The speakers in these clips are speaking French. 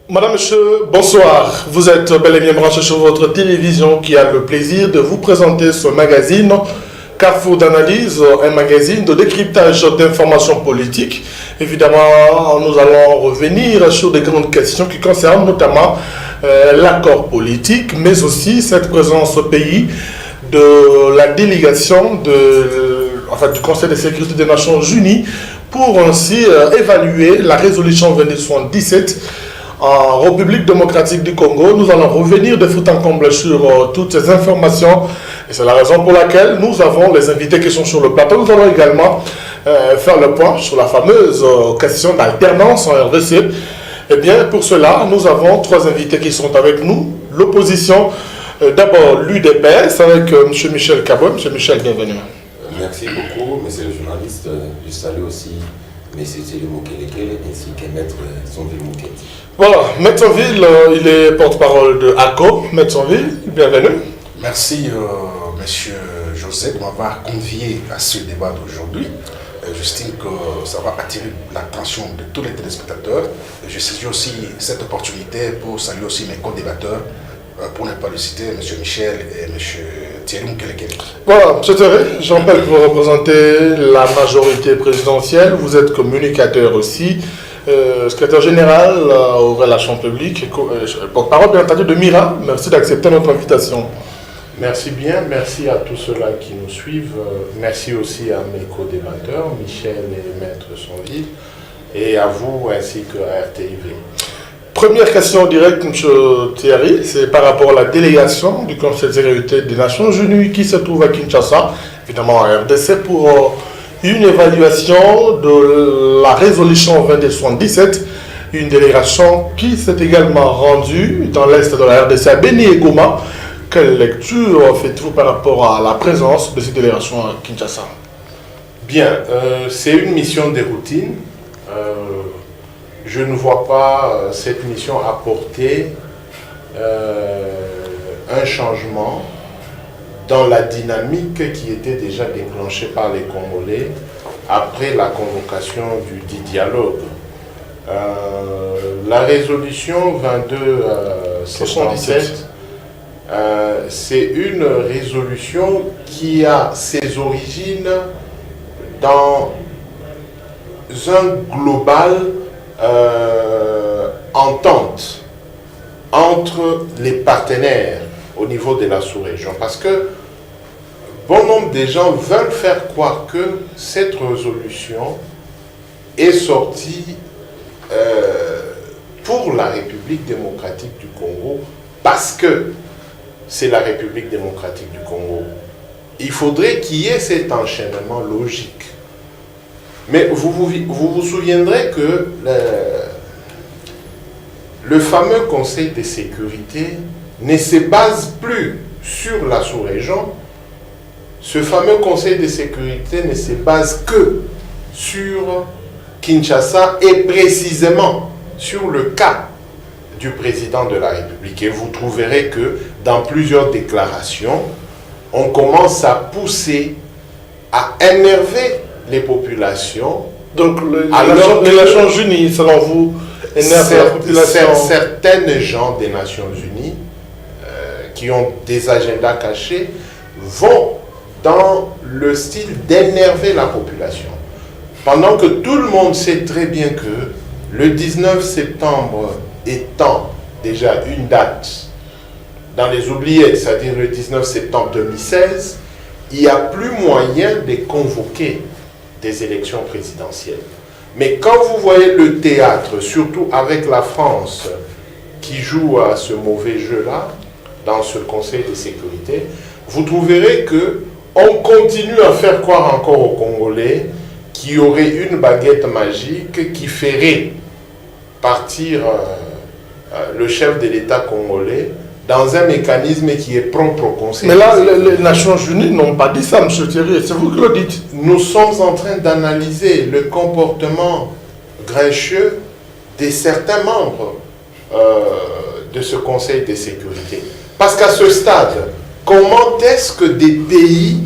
Madame, monsieur, bonsoir. Vous êtes bel et bien branché sur votre télévision qui a le plaisir de vous présenter ce magazine Carrefour d'analyse, un magazine de décryptage d'informations politiques. Évidemment, nous allons revenir sur des grandes questions qui concernent notamment l'accord politique, mais aussi cette présence au pays de la délégation du Conseil de sécurité des Nations Unies pour ainsi évaluer la résolution 2277 en République démocratique du Congo. Nous allons revenir de fond en comble sur toutes ces informations et c'est la raison pour laquelle nous avons les invités qui sont sur le plateau. Nous allons également faire le point sur la fameuse question d'alternance en RDC. Eh bien, pour cela, nous avons trois invités qui sont avec nous. L'opposition, d'abord l'UDPS avec M. Michel Kaboué. M. Michel, bienvenue. Merci beaucoup, monsieur le journaliste. Je salue aussi M. Thierry Mokelekele ainsi que Maître Sonville Mouketi. Voilà, Maître Sonville, il est porte-parole de ACO. Maître Sonville, bienvenue. Merci, monsieur Joseph, de m'avoir convié à ce débat d'aujourd'hui. J'estime que ça va attirer l'attention de tous les téléspectateurs. Je saisis aussi cette opportunité pour saluer aussi mes co-débatteurs, pour ne pas le citer, M. Michel et M. Thierry Mokelekele. Voilà, M. Thierry, j'appelle que vous représentez la majorité présidentielle. Vous êtes communicateur aussi, secrétaire général aux relations publiques, porte-parole bien entendu de Mira. Merci d'accepter notre invitation. Merci bien, merci à tous ceux-là qui nous suivent. Merci aussi à mes co-débatteurs, Michel et Maître Sonville, et à vous ainsi qu'à RTIV. Première question directe, M. Thierry, c'est par rapport à la délégation du Conseil de sécurité des Nations Unies qui se trouve à Kinshasa, évidemment en RDC, pour une évaluation de la résolution 2277, une délégation qui s'est également rendue dans l'est de la RDC à Beni et Goma. Quelle lecture faites-vous par rapport à la présence de cette délégation à Kinshasa? Bien, c'est une mission de routine. Je ne vois pas cette mission apporter un changement dans la dynamique qui était déjà déclenchée par les Congolais après la convocation du dit dialogue. La résolution 2277, c'est une résolution qui a ses origines dans un global entente entre les partenaires au niveau de la sous-région. Parce que bon nombre de gens veulent faire croire que cette résolution est sortie pour la République démocratique du Congo parce que c'est la République démocratique du Congo. Il faudrait qu'il y ait cet enchaînement logique. Mais vous vous souviendrez que le fameux Conseil de sécurité ne se base plus sur la sous-région. Ce fameux Conseil de sécurité ne se base que sur Kinshasa et précisément sur le cas du président de la République. Et vous trouverez que dans plusieurs déclarations, on commence à pousser, à énerver les populations. Donc les Nations Unies, selon vous, énervent la population. Certaines gens des Nations Unies qui ont des agendas cachés vont dans le style d'énerver la population. Pendant que tout le monde sait très bien que le 19 septembre étant déjà une date dans les oubliettes, c'est-à-dire le 19 septembre 2016, il n'y a plus moyen de convoquer des élections présidentielles. Mais quand vous voyez le théâtre, surtout avec la France qui joue à ce mauvais jeu-là, dans ce Conseil de sécurité, vous trouverez qu'on continue à faire croire encore aux Congolais qu'il y aurait une baguette magique qui ferait partir le chef de l'État congolais dans un mécanisme qui est propre au Conseil. Mais là, les Nations Unies n'ont pas dit ça, M. Thierry, c'est vous qui le dites. Nous sommes en train d'analyser le comportement grincheux de certains membres de ce Conseil de sécurité. Parce qu'à ce stade, comment est-ce que des pays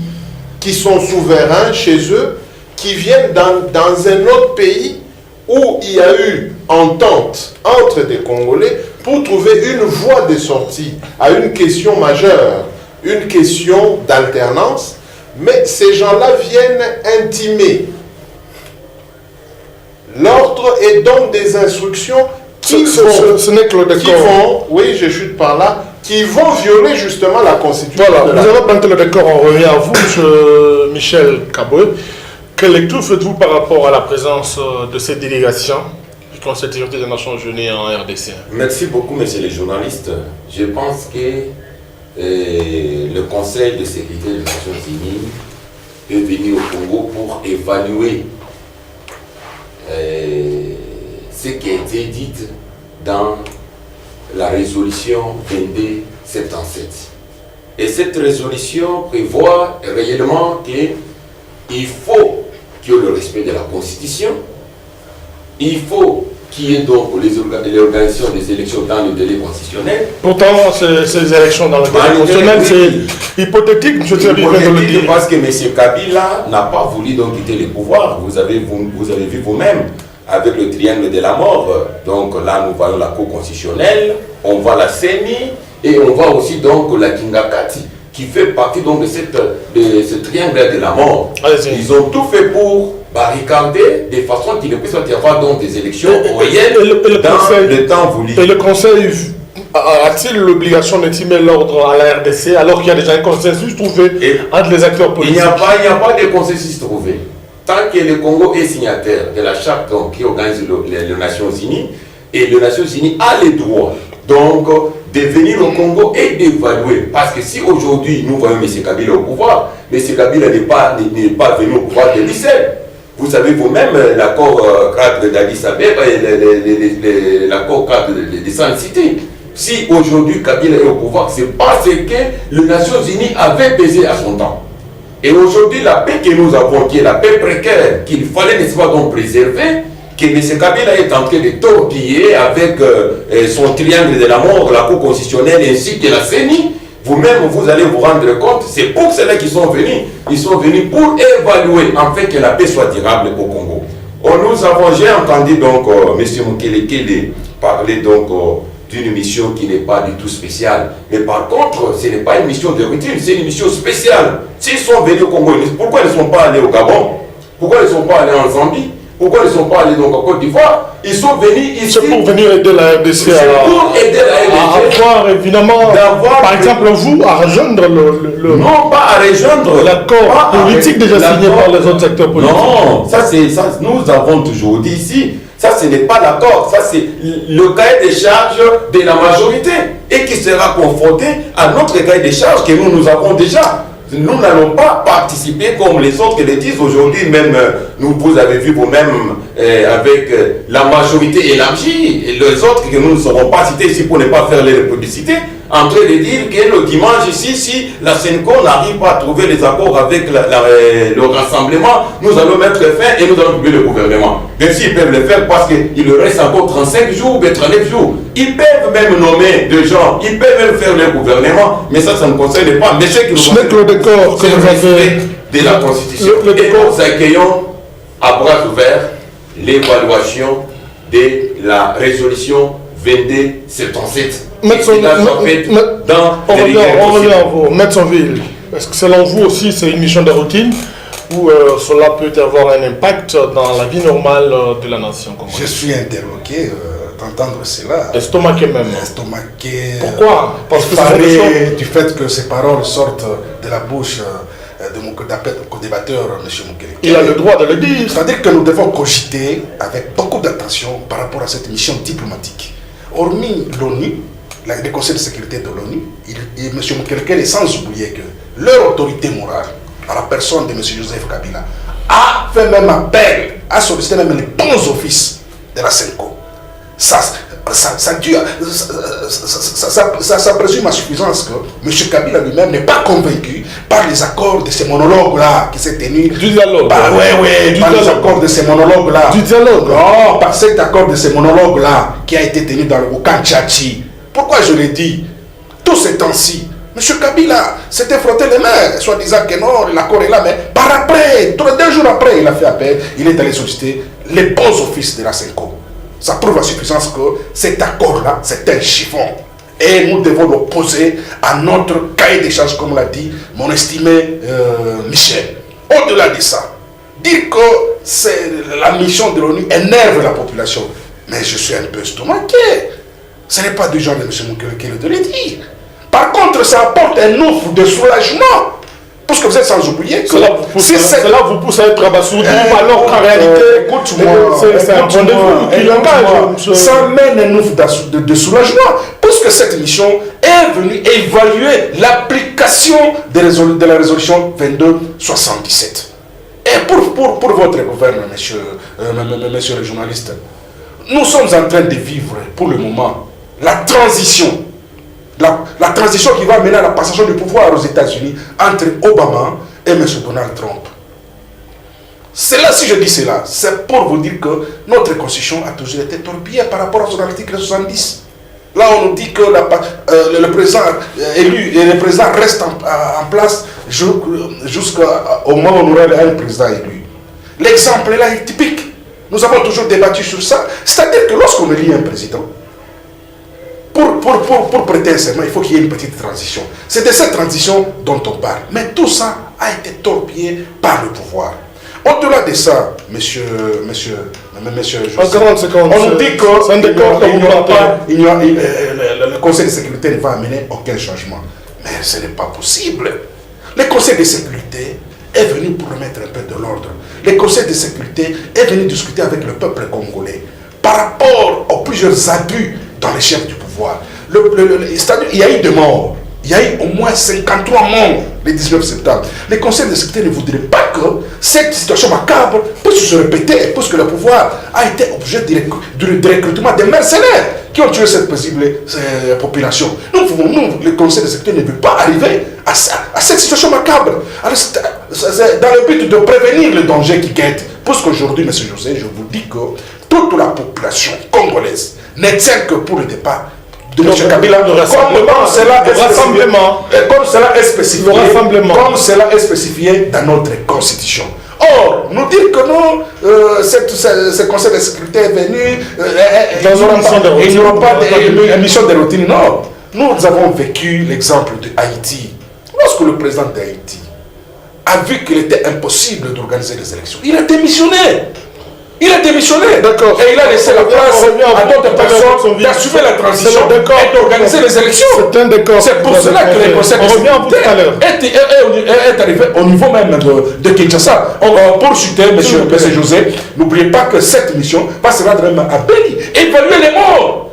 qui sont souverains chez eux, qui viennent dans un autre pays où il y a eu entente entre des Congolais pour trouver une voie de sortie à une question majeure, une question d'alternance, mais ces gens-là viennent intimer l'ordre et donnent des instructions qui vont, oui, je chute par là, qui vont violer justement la Constitution. Voilà, nous allons planter le décor, on revient à vous, M. Michel Kaboué. Quelle lecture faites-vous par rapport à la présence de cette délégation du Conseil de sécurité des Nations Unies en RDC? Merci beaucoup, messieurs les journalistes. Je pense que le Conseil de sécurité des Nations Unies est venu au Congo pour évaluer ce qui a été dit dans la résolution 2277. Et cette résolution prévoit réellement qu'il faut qu'il y ait le respect de la Constitution, il faut qu'il y ait donc l'organisation des élections dans le délai constitutionnel. Pourtant, ces élections dans le délai constitutionnel, c'est hypothétique, M. Thierry vient de le dire. Parce que M. Kabila n'a pas voulu donc quitter le pouvoir. Vous avez vu vous-même avec le triangle de la mort. Donc là, nous voyons la Cour constitutionnelle, on voit la CENI et on voit aussi donc la Kingakati qui fait partie donc de ce triangle de la mort. Ils ont tout fait pour barricader de façon qu'il ne puisse y avoir donc des élections réelles dans le temps voulu. Et le Conseil a-t-il l'obligation d'intimer l'ordre à la RDC alors qu'il y a déjà un consensus trouvé entre les acteurs politiques? Il n'y a pas de consensus trouvé. Tant que le Congo est signataire de la charte donc, qui organise les Nations Unies, et les Nations Unies a le droit donc de venir au Congo et d'évaluer. Parce que si aujourd'hui nous voyons M. Kabila au pouvoir, M. Kabila n'est pas venu au pouvoir de lui seul. Vous savez vous-même l'accord cadre d'Addis Abeba et l'accord cadre de San City. Si aujourd'hui Kabila est au pouvoir, c'est parce que les Nations Unies avaient pesé à son temps. Et aujourd'hui, la paix que nous avons, qui est la paix précaire, qu'il fallait, n'est-ce pas, donc préserver, que M. Kabila est en train de torpiller avec son triangle de la mort, la Cour constitutionnelle ainsi que la CENI, vous-même, vous allez vous rendre compte, c'est pour cela qu'ils sont venus. Ils sont venus pour évaluer, en fait, que la paix soit durable au Congo. J'ai entendu donc M. Mukelekele parler donc d'une mission qui n'est pas du tout spéciale. Mais par contre, ce n'est pas une mission de routine, c'est une mission spéciale. S'ils sont venus au Congo, pourquoi ils ne sont pas allés au Gabon? Pourquoi ils ne sont pas allés en Zambie? Pourquoi ils ne sont pas allés donc en Côte d'Ivoire? Ils sont venus ici. C'est pour venir aider la RDC à avoir évidemment, par exemple, vous, à rejoindre non, pas à rejoindre l'accord politique déjà signé par les autres secteurs politiques. Non, ça, nous avons toujours dit ici. Ça, ce n'est pas l'accord, ça c'est le cahier des charges de la majorité et qui sera confronté à notre cahier des charges que nous avons déjà. Nous n'allons pas participer comme les autres le disent aujourd'hui, même vous avez vu vous-même avec la majorité élargie, et les autres que nous ne serons pas cités ici pour ne pas faire les publicités, en train de dire que le dimanche ici, si la SENCO n'arrive pas à trouver les accords avec le rassemblement, nous allons mettre fin et nous allons publier le gouvernement. Même s'ils peuvent le faire parce qu'il leur reste encore 35 jours ou 39 jours. Ils peuvent même nommer des gens, ils peuvent même faire le gouvernement, mais ça ne concerne pas. Mais ce qui nous concerne, le décor que vous avez de la Constitution. Et nous accueillons à bras ouverts l'évaluation de la résolution 2277. On revient à vous. Metzonville, est-ce que selon vous aussi c'est une mission de routine ou cela peut avoir un impact dans la vie normale de la nation congolaise? Je suis interloqué d'entendre cela. Estomaqué même. Estomaqué. Pourquoi? Parce que c'est du fait que ces paroles sortent de la bouche de mon co-débatteur, M. Mukelekele. Il a le droit de le dire. C'est-à-dire que nous devons cogiter avec beaucoup d'attention par rapport à cette mission diplomatique. Hormis l'ONU, le Conseil de sécurité de l'ONU, M. Mukelekele est sans oublier que leur autorité morale, à la personne de M. Joseph Kabila, a fait même appel, a sollicité même les bons offices de la SENCO. Ça présume à suffisance que M. Kabila lui-même n'est pas convaincu par les accords de ces monologues-là qui s'est tenu. Du dialogue. Par les accords de ces monologues-là. Du dialogue. Non, par cet accord de ces monologues-là qui a été tenu dans le Kanchachi. Pourquoi je l'ai dit? Tous ces temps-ci, M. Kabila s'était frotté les mains, soit disant que non, l'accord est là, mais par après, 2 jours après, il a fait appel, il est allé solliciter les bons offices de la SENCO. ça prouve à suffisance que cet accord-là, c'est un chiffon. Et nous devons l'opposer à notre cahier d'échange, comme l'a dit mon estimé Michel. Au-delà de ça, dire que la mission de l'ONU énerve la population. Mais je suis un peu estomaqué. Ce n'est pas du genre de M. Mukwege de le dire. Par contre, ça apporte un offre de soulagement. Parce que vous êtes sans oublier que cela vous pousse à être abasourdi, alors qu'en réalité, écoute-moi, c'est un rendez-vous qui l'engage. Ça amène un offre de soulagement. Parce que cette mission est venue évaluer l'application de la résolution 2277. Et pour votre gouvernement, messieurs les journalistes, nous sommes en train de vivre pour le moment la transition. La transition qui va mener à la passation du pouvoir aux États-Unis entre Obama et M. Donald Trump. Cela, si je dis cela, c'est pour vous dire que notre constitution a toujours été torpillée par rapport à son article 70. Là, on nous dit que le président élu et le président reste en place jusqu'au moment où on aura un président élu. L'exemple là est typique. Nous avons toujours débattu sur ça. C'est-à-dire que lorsqu'on élit un président, pour prêter un serment, il faut qu'il y ait une petite transition. C'est de cette transition dont on parle. Mais tout ça a été torpillé par le pouvoir. Au-delà de ça, monsieur José, 40 secondes, on nous dit que le Conseil de sécurité ne va amener aucun changement. Mais ce n'est pas possible. Le Conseil de sécurité est venu pour remettre un peu de l'ordre. Le Conseil de sécurité est venu discuter avec le peuple congolais par rapport aux plusieurs abus dans les chefs du pouvoir. Il y a eu des morts. Il y a eu au moins 53 morts le 19 septembre. Le Conseil de sécurité ne voudrait pas que cette situation macabre puisse se répéter, puisque le pouvoir a été objet de recrutement des mercenaires qui ont tué cette paisible population. Nous, le Conseil de sécurité ne veut pas arriver à cette situation macabre. Alors, c'est dans le but de prévenir le danger qui guette. Puisqu'aujourd'hui, M. José, je vous dis que toute la population congolaise ne tient que pour le départ de M. Kabila, comme cela est spécifié dans notre constitution. Or, nous dire que non, ce conseil de sécurité est venu, il n'y aura pas d'émission de routine. Non, nous avons vécu l'exemple de Haïti. Lorsque le président d'Haïti a vu qu'il était impossible d'organiser les élections, il a démissionné. D'accord. Et il a laissé la place à d'autres personnes d'assumer la transition et d'organiser les élections. C'est pour cela que le Conseil de sécurité est arrivé au niveau même de Kinshasa. Pour chuter, M. José, n'oubliez pas que cette mission va se rendre même à Beni. Évaluer les morts.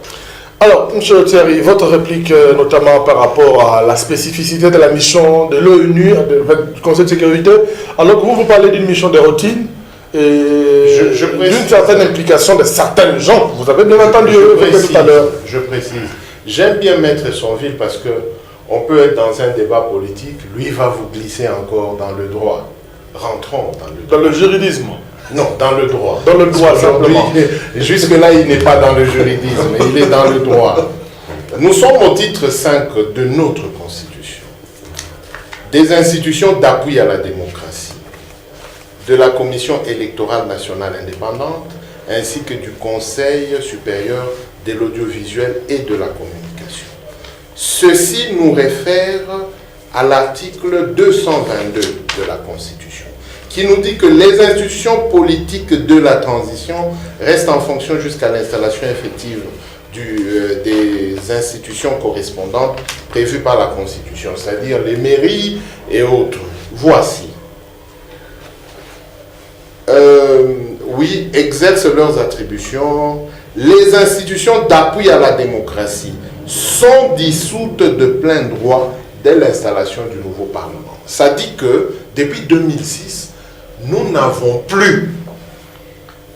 Alors, M. Thierry, votre réplique notamment par rapport à la spécificité de la mission de l'ONU, du Conseil de sécurité, alors que vous parlez d'une mission de routine, et d'une certaine implication de certains gens. Vous avez bien entendu tout à l'heure. Je précise. J'aime bien mettre son ville parce que on peut être dans un débat politique, lui va vous glisser encore dans le droit. Rentrons dans le juridisme. Non, dans le droit. Dans le droit, simplement. Jusque-là, il n'est pas dans le juridisme, il est dans le droit. Nous sommes au titre 5 de notre Constitution. Des institutions d'appui à la démocratie, de la Commission électorale nationale indépendante, ainsi que du Conseil supérieur de l'audiovisuel et de la communication. Ceci nous réfère à l'article 222 de la Constitution, qui nous dit que les institutions politiques de la transition restent en fonction jusqu'à l'installation effective des institutions correspondantes prévues par la Constitution, c'est-à-dire les mairies et autres. Voici. Oui, exercent leurs attributions. Les institutions d'appui à la démocratie sont dissoutes de plein droit dès l'installation du nouveau Parlement. Ça dit que depuis 2006, nous n'avons plus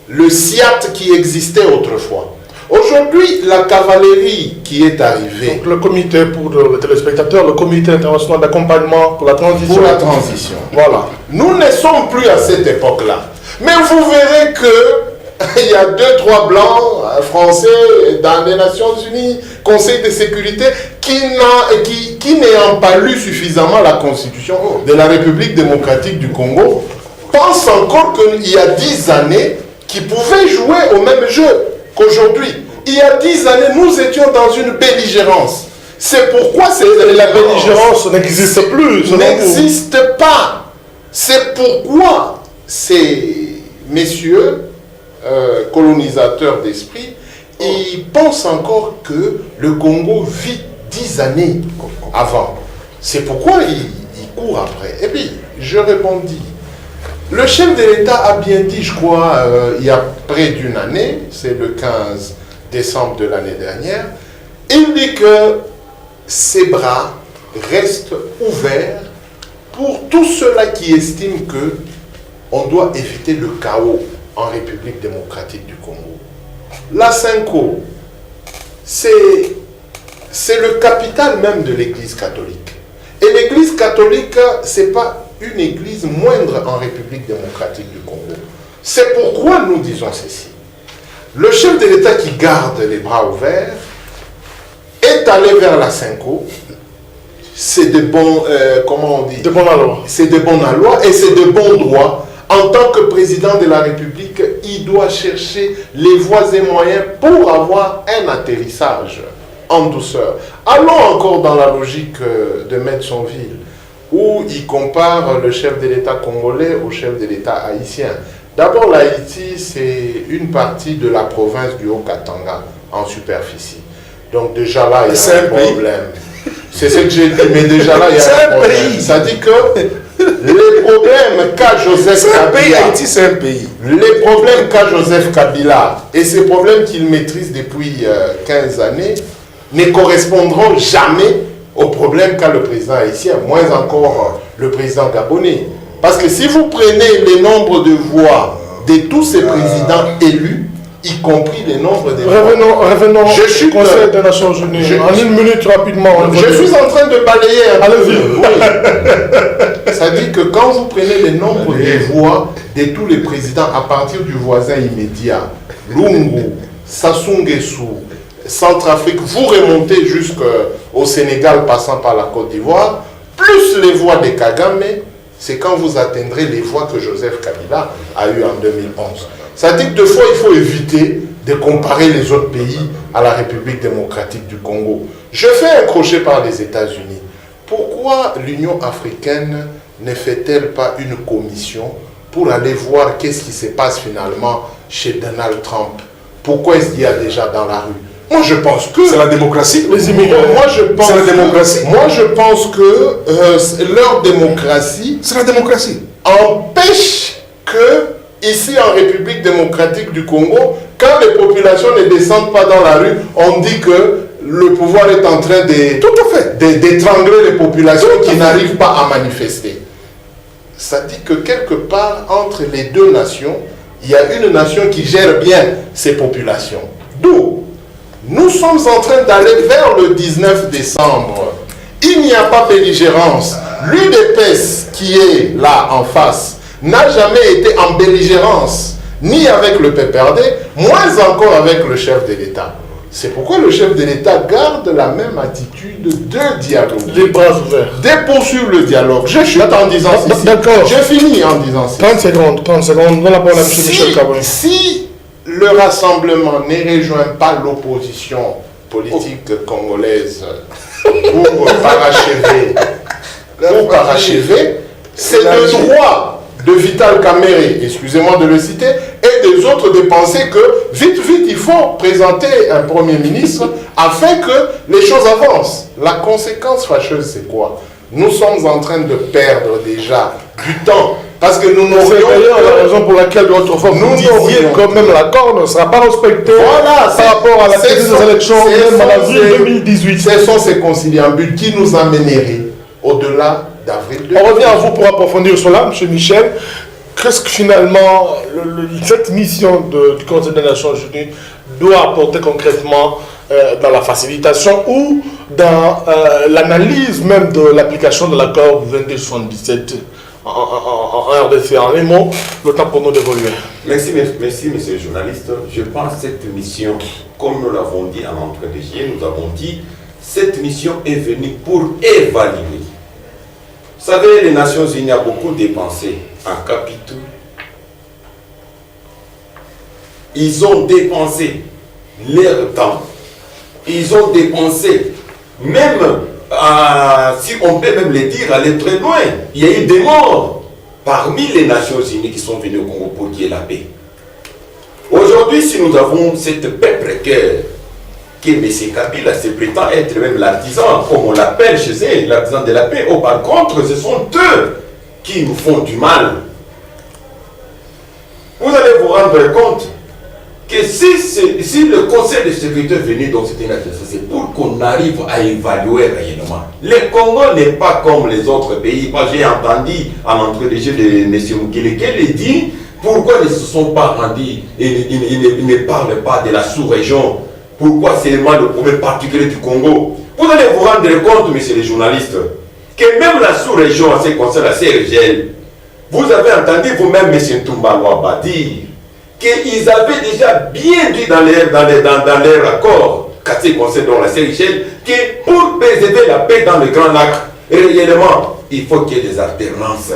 le SIAT qui existait autrefois. Aujourd'hui, la cavalerie qui est arrivée... Donc le comité pour les téléspectateurs, le comité international d'accompagnement pour la transition. Pour la transition. Voilà. Nous ne sommes plus à cette époque-là. Mais vous verrez qu'il y a 2-3 blancs français dans les Nations Unies, Conseil de sécurité, qui n'ayant pas lu suffisamment la Constitution de la République démocratique du Congo, pensent encore qu'il y a 10 années qu'ils pouvaient jouer au même jeu. qu'aujourd'hui. Il y a 10 années, nous étions dans une belligérance. C'est pourquoi la belligérance n'existe plus. N'existe pas. C'est pourquoi ces messieurs colonisateurs d'esprit, ils pensent encore que le Congo vit 10 années avant. C'est pourquoi ils courent après. Et puis, je répondis. Le chef de l'État a bien dit, je crois, il y a près d'une année, c'est le 15 décembre de l'année dernière, il dit que ses bras restent ouverts pour tous ceux-là qui estiment que on doit éviter le chaos en République démocratique du Congo. La Cinco, c'est le capital même de l'Église catholique. Et l'Église catholique, ce n'est pas une église moindre en République démocratique du Congo. C'est pourquoi nous disons ceci. Le chef de l'État qui garde les bras ouverts est allé vers la Cinco. C'est de bons, comment on dit? De bonne loi. C'est de bonne loi et c'est de bon droit. En tant que président de la République, il doit chercher les voies et moyens pour avoir un atterrissage en douceur. Allons encore dans la logique de Medsonville, où il compare le chef de l'État congolais au chef de l'État haïtien. D'abord, l'Haïti, c'est une partie de la province du Haut-Katanga en superficie. Donc déjà là, il y a un problème. C'est ce que j'ai dit, mais déjà là, il y a un problème. Ça dit que les problèmes qu'a Joseph Kabila, Haïti, c'est un pays. Les problèmes qu'a Joseph Kabila et ces problèmes qu'il maîtrise depuis 15 années ne correspondront jamais aux problèmes qu'a le président haïtien, moins encore le président gabonais. Parce que si vous prenez les nombres de voix de tous ces présidents élus, y compris les nombres des voix. Revenons au Conseil des Nations Unies. En une minute, rapidement. Je suis en train de balayer un peu. Allez-y. Oui. Ça dit que quand vous prenez les nombres de voix de tous les présidents à partir du voisin immédiat, Lungu, Sassou Nguesso, Centrafrique, vous remontez jusqu'au Sénégal passant par la Côte d'Ivoire, plus les voix de Kagame, c'est quand vous atteindrez les voix que Joseph Kabila a eues en 2011. Ça dit que deux fois, il faut éviter de comparer les autres pays à la République démocratique du Congo. Je fais un crochet par les États-Unis. Pourquoi l'Union africaine ne fait-elle pas une commission pour aller voir qu'est-ce qui se passe finalement chez Donald Trump? Pourquoi est-ce qu'il y a déjà dans la rue? Moi, je pense que... C'est la démocratie. Les immigrés. C'est la démocratie. Moi, je pense que leur démocratie... C'est la démocratie. Empêche que, ici en République démocratique du Congo, quand les populations ne descendent pas dans la rue, on dit que le pouvoir est en train de... Tout à fait. D'étrangler les populations qui n'arrivent pas à manifester. Ça dit que quelque part, entre les deux nations, il y a une nation qui gère bien ses populations. D'où nous sommes en train d'aller vers le 19 décembre. Il n'y a pas belligérance. L'UDPS qui est là en face n'a jamais été en belligérance, ni avec le PPRD, moins encore avec le chef de l'État. C'est pourquoi le chef de l'État garde la même attitude de dialogue. Les bras ouverts. De poursuivre le dialogue. Je chute en disant ceci. D'accord. Je finis en disant ceci. 30 secondes. Donne la parole à M. Michel Kaboué. Si le rassemblement ne rejoint pas l'opposition politique congolaise pour parachever, c'est le droit de Vital Kamerhe, excusez-moi de le citer, et des autres de penser que vite, il faut présenter un Premier ministre afin que les choses avancent. La conséquence fâcheuse, c'est quoi? Nous sommes en train de perdre déjà du temps. Parce que nous n'aurions... C'est d'ailleurs la raison pour laquelle autrefois vous disiez que même l'accord ne sera pas respecté par rapport à la tenue des élections même en avril 2018. Ce sont ces conciliambules qui nous amèneraient au-delà d'avril 2018. On revient à vous pour approfondir cela, M. Michel. Qu'est-ce que finalement cette mission du Conseil des Nations Unies doit apporter concrètement dans la facilitation ou dans l'analyse même de l'application de l'accord du 2277 en RDC, en un mot, le temps pour nous d'évoluer. Merci, monsieur le journaliste. Je pense que cette mission, comme nous l'avons dit en entrée de juillet, nous avons dit, cette mission est venue pour évaluer. Vous savez, les Nations Unies ont beaucoup dépensé en capitaux. Ils ont dépensé leur temps, ils ont dépensé, même si on peut même les dire, aller très loin. Il y a eu des morts parmi les Nations Unies qui sont venus au Congo pour qu'il y ait la paix. Aujourd'hui, si nous avons cette paix précaire, que M. Kabila se prétend être même l'artisan, comme on l'appelle chez eux, l'artisan de la paix. Oh, par contre, ce sont eux qui nous font du mal. Vous allez vous rendre compte que si le Conseil de sécurité est venu dans cette nation, c'est pour qu'on arrive à évaluer réellement. Le Congo n'est pas comme les autres pays. Moi, j'ai entendu à l'entrée de jeu de M. Mukele qu'il dit pourquoi ils ne se sont pas rendus et ils ne parlent pas de la sous-région. Pourquoi c'est seulement le problème particulier du Congo? Vous allez vous rendre compte, messieurs les journalistes, que même la sous-région, en ce qui concerne la CRGL, vous avez entendu vous-même, M. Ntumba dire qu'ils avaient déjà bien dit dans leur accord, qu'à ce qui concerne la CRGL, que pour préserver la paix dans le Grand Lac, réellement, il faut qu'il y ait des alternances.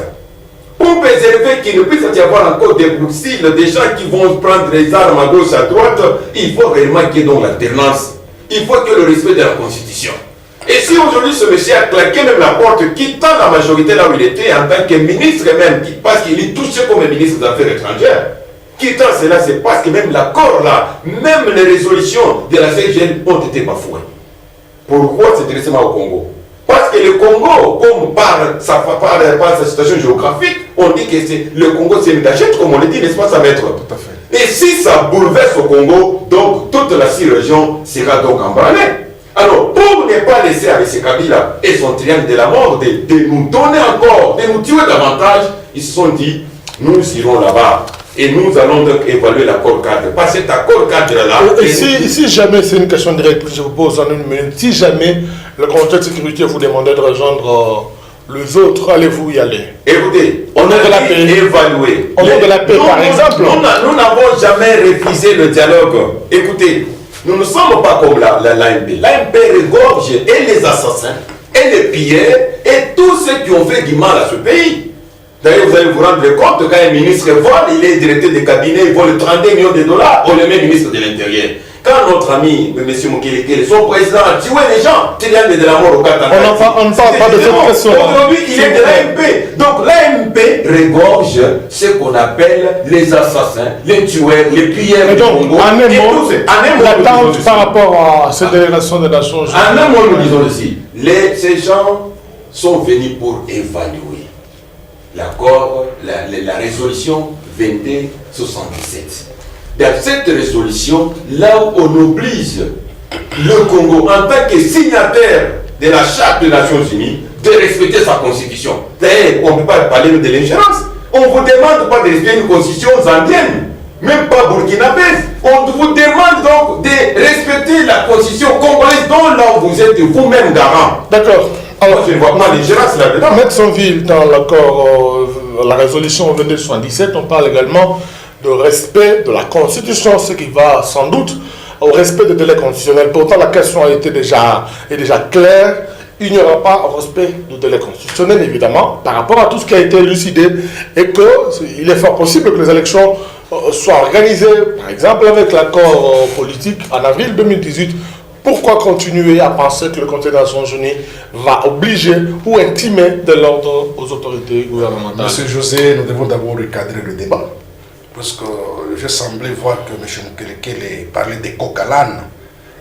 Pour préserver qu'il ne puisse y avoir encore des Bruxelles, des gens qui vont prendre les armes à gauche, à droite, il faut réellement qu'il y ait donc l'alternance. Il faut que le respect de la Constitution. Et si aujourd'hui ce monsieur a claqué même la porte, quittant la majorité là où il était, en tant que ministre même, parce qu'il est touché comme ministre des Affaires étrangères, quittant cela, c'est parce que même l'accord là, même les résolutions de la CGL ont été bafouées. Pourquoi s'intéresser au Congo? Parce que le Congo, comme par sa situation géographique, on dit que le Congo c'est une gâchette, comme on le dit, n'est-ce pas, ça va être. Tout à fait. Et si ça bouleverse au Congo, donc toute la sous-région sera donc embranlée. Alors, pour ne pas laisser avec ce Kabila et son triangle de la mort de nous donner encore, de nous tuer davantage, ils se sont dit, nous irons là-bas. Et nous allons donc évaluer l'accord cadre. Parce que cet accord cadre-là... Si jamais, c'est une question directe que je vous pose en une minute, si jamais le Conseil de sécurité vous demandait de rejoindre les autres, allez-vous y aller? Écoutez, on a évalué. Au nom de la paix, par exemple. Nous n'avons jamais refusé le dialogue. Écoutez, nous ne sommes pas comme l'AMP. L'AMP regorge et les assassins, et les pilleurs, et tous ceux qui ont fait du mal à ce pays. D'ailleurs, vous allez vous rendre compte, quand un ministre vole, il est directeur de cabinet, il vole 32 millions de dollars, on le met ministre de l'Intérieur. Quand notre ami, M. Mukele, son président a tué les gens, triangle de la mort au Katanga. On ne parle pas de cette question. Aujourd'hui, il est de l'AMP. Donc l'AMP regorge ce qu'on appelle les assassins, les tueurs, les pilleurs du Congo. En un mot, l'attente par rapport à cette délégation des Nations Unies. En un mot, nous disons ici, ces gens sont venus pour évaluer l'accord, la résolution 2277. Dans cette résolution, là où on oblige le Congo, en tant que signataire de la Charte des Nations Unies, de respecter sa constitution. D'ailleurs, on ne peut pas parler de l'ingérence. On ne vous demande pas de respecter une constitution zambienne, même pas burkinabèse. On vous demande donc de respecter la constitution congolaise dont là où vous êtes vous-même garant. D'accord. Alors, je ne vois pas l'ingérence là-dedans. Metzonville, dans l'accord, la résolution 2277, on parle également de respect de la Constitution, ce qui va sans doute au respect des délais constitutionnels. Pourtant, la question est déjà claire. Il n'y aura pas un respect du délai constitutionnel, évidemment, par rapport à tout ce qui a été élucidé, et qu'il est fort possible que les élections soient organisées, par exemple, avec l'accord politique en avril 2018. Pourquoi continuer à penser que le Conseil des Nations Unies va obliger ou intimer de l'ordre aux autorités gouvernementales? Monsieur José, nous devons d'abord recadrer le débat. Parce que je semblais voir que M. Mukele parlait des coq à l'âne.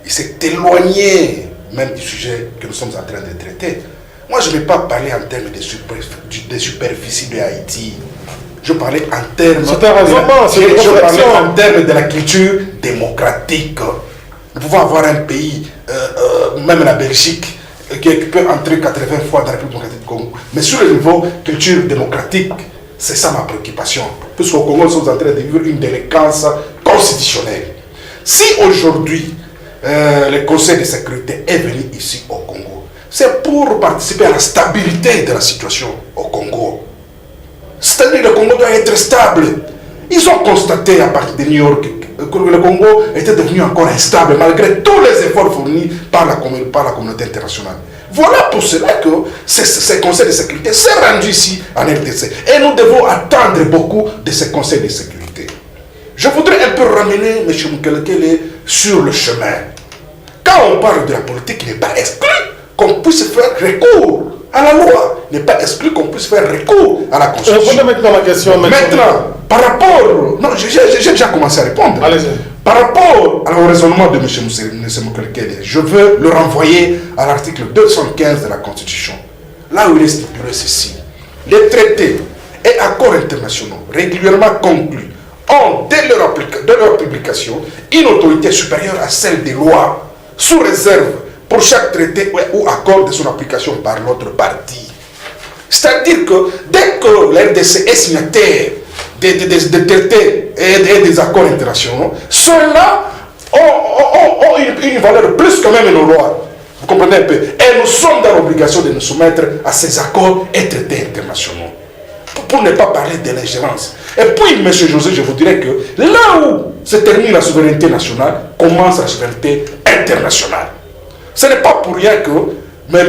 Il s'est éloigné même du sujet que nous sommes en train de traiter. Moi, je ne vais pas parler en termes de superficie de Haïti. Je parlais en termes... C'est un raisonnement, c'est une je parlais réflexion. en termes de la culture démocratique. Nous pouvons avoir un pays, même la Belgique, qui peut entrer 80 fois dans la République démocratique du Congo. Mais sur le niveau culture démocratique, c'est ça ma préoccupation. Puisqu'au Congo, nous sommes en train de vivre une délinquance constitutionnelle. Si aujourd'hui, le Conseil de sécurité est venu ici au Congo, c'est pour participer à la stabilité de la situation au Congo. C'est-à-dire que le Congo doit être stable. Ils ont constaté à partir de New York que le Congo était devenu encore instable malgré tous les efforts fournis par la communauté internationale. Voilà pour cela que ce Conseil de sécurité s'est rendu ici en RDC. Et nous devons attendre beaucoup de ce Conseil de sécurité. je voudrais un peu ramener M. Mukelekele sur le chemin. Quand on parle de la politique, il n'est pas exclu qu'on puisse faire recours à la loi. Il n'est pas exclu qu'on puisse faire recours à la Constitution. Répondez maintenant à ma question. Maintenant, par rapport... Non, j'ai déjà commencé à répondre. Allez-y. Par rapport au raisonnement de M. Mukelekele, je veux le renvoyer à l'article 215 de la Constitution. Là où il est stipulé ceci. Les traités et accords internationaux régulièrement conclus ont, dès leur publication, une autorité supérieure à celle des lois, sous réserve pour chaque traité ou accord de son application par l'autre partie. C'est-à-dire que dès que la RDC est signataire des traités et des accords internationaux, ceux-là ont une valeur plus que même nos lois. Vous comprenez un peu? Et nous sommes dans l'obligation de nous soumettre à ces accords et traités internationaux. Pour ne pas parler de l'ingérence. Et puis, M. José, je vous dirais que là où se termine la souveraineté nationale, commence la souveraineté internationale. Ce n'est pas pour rien que M.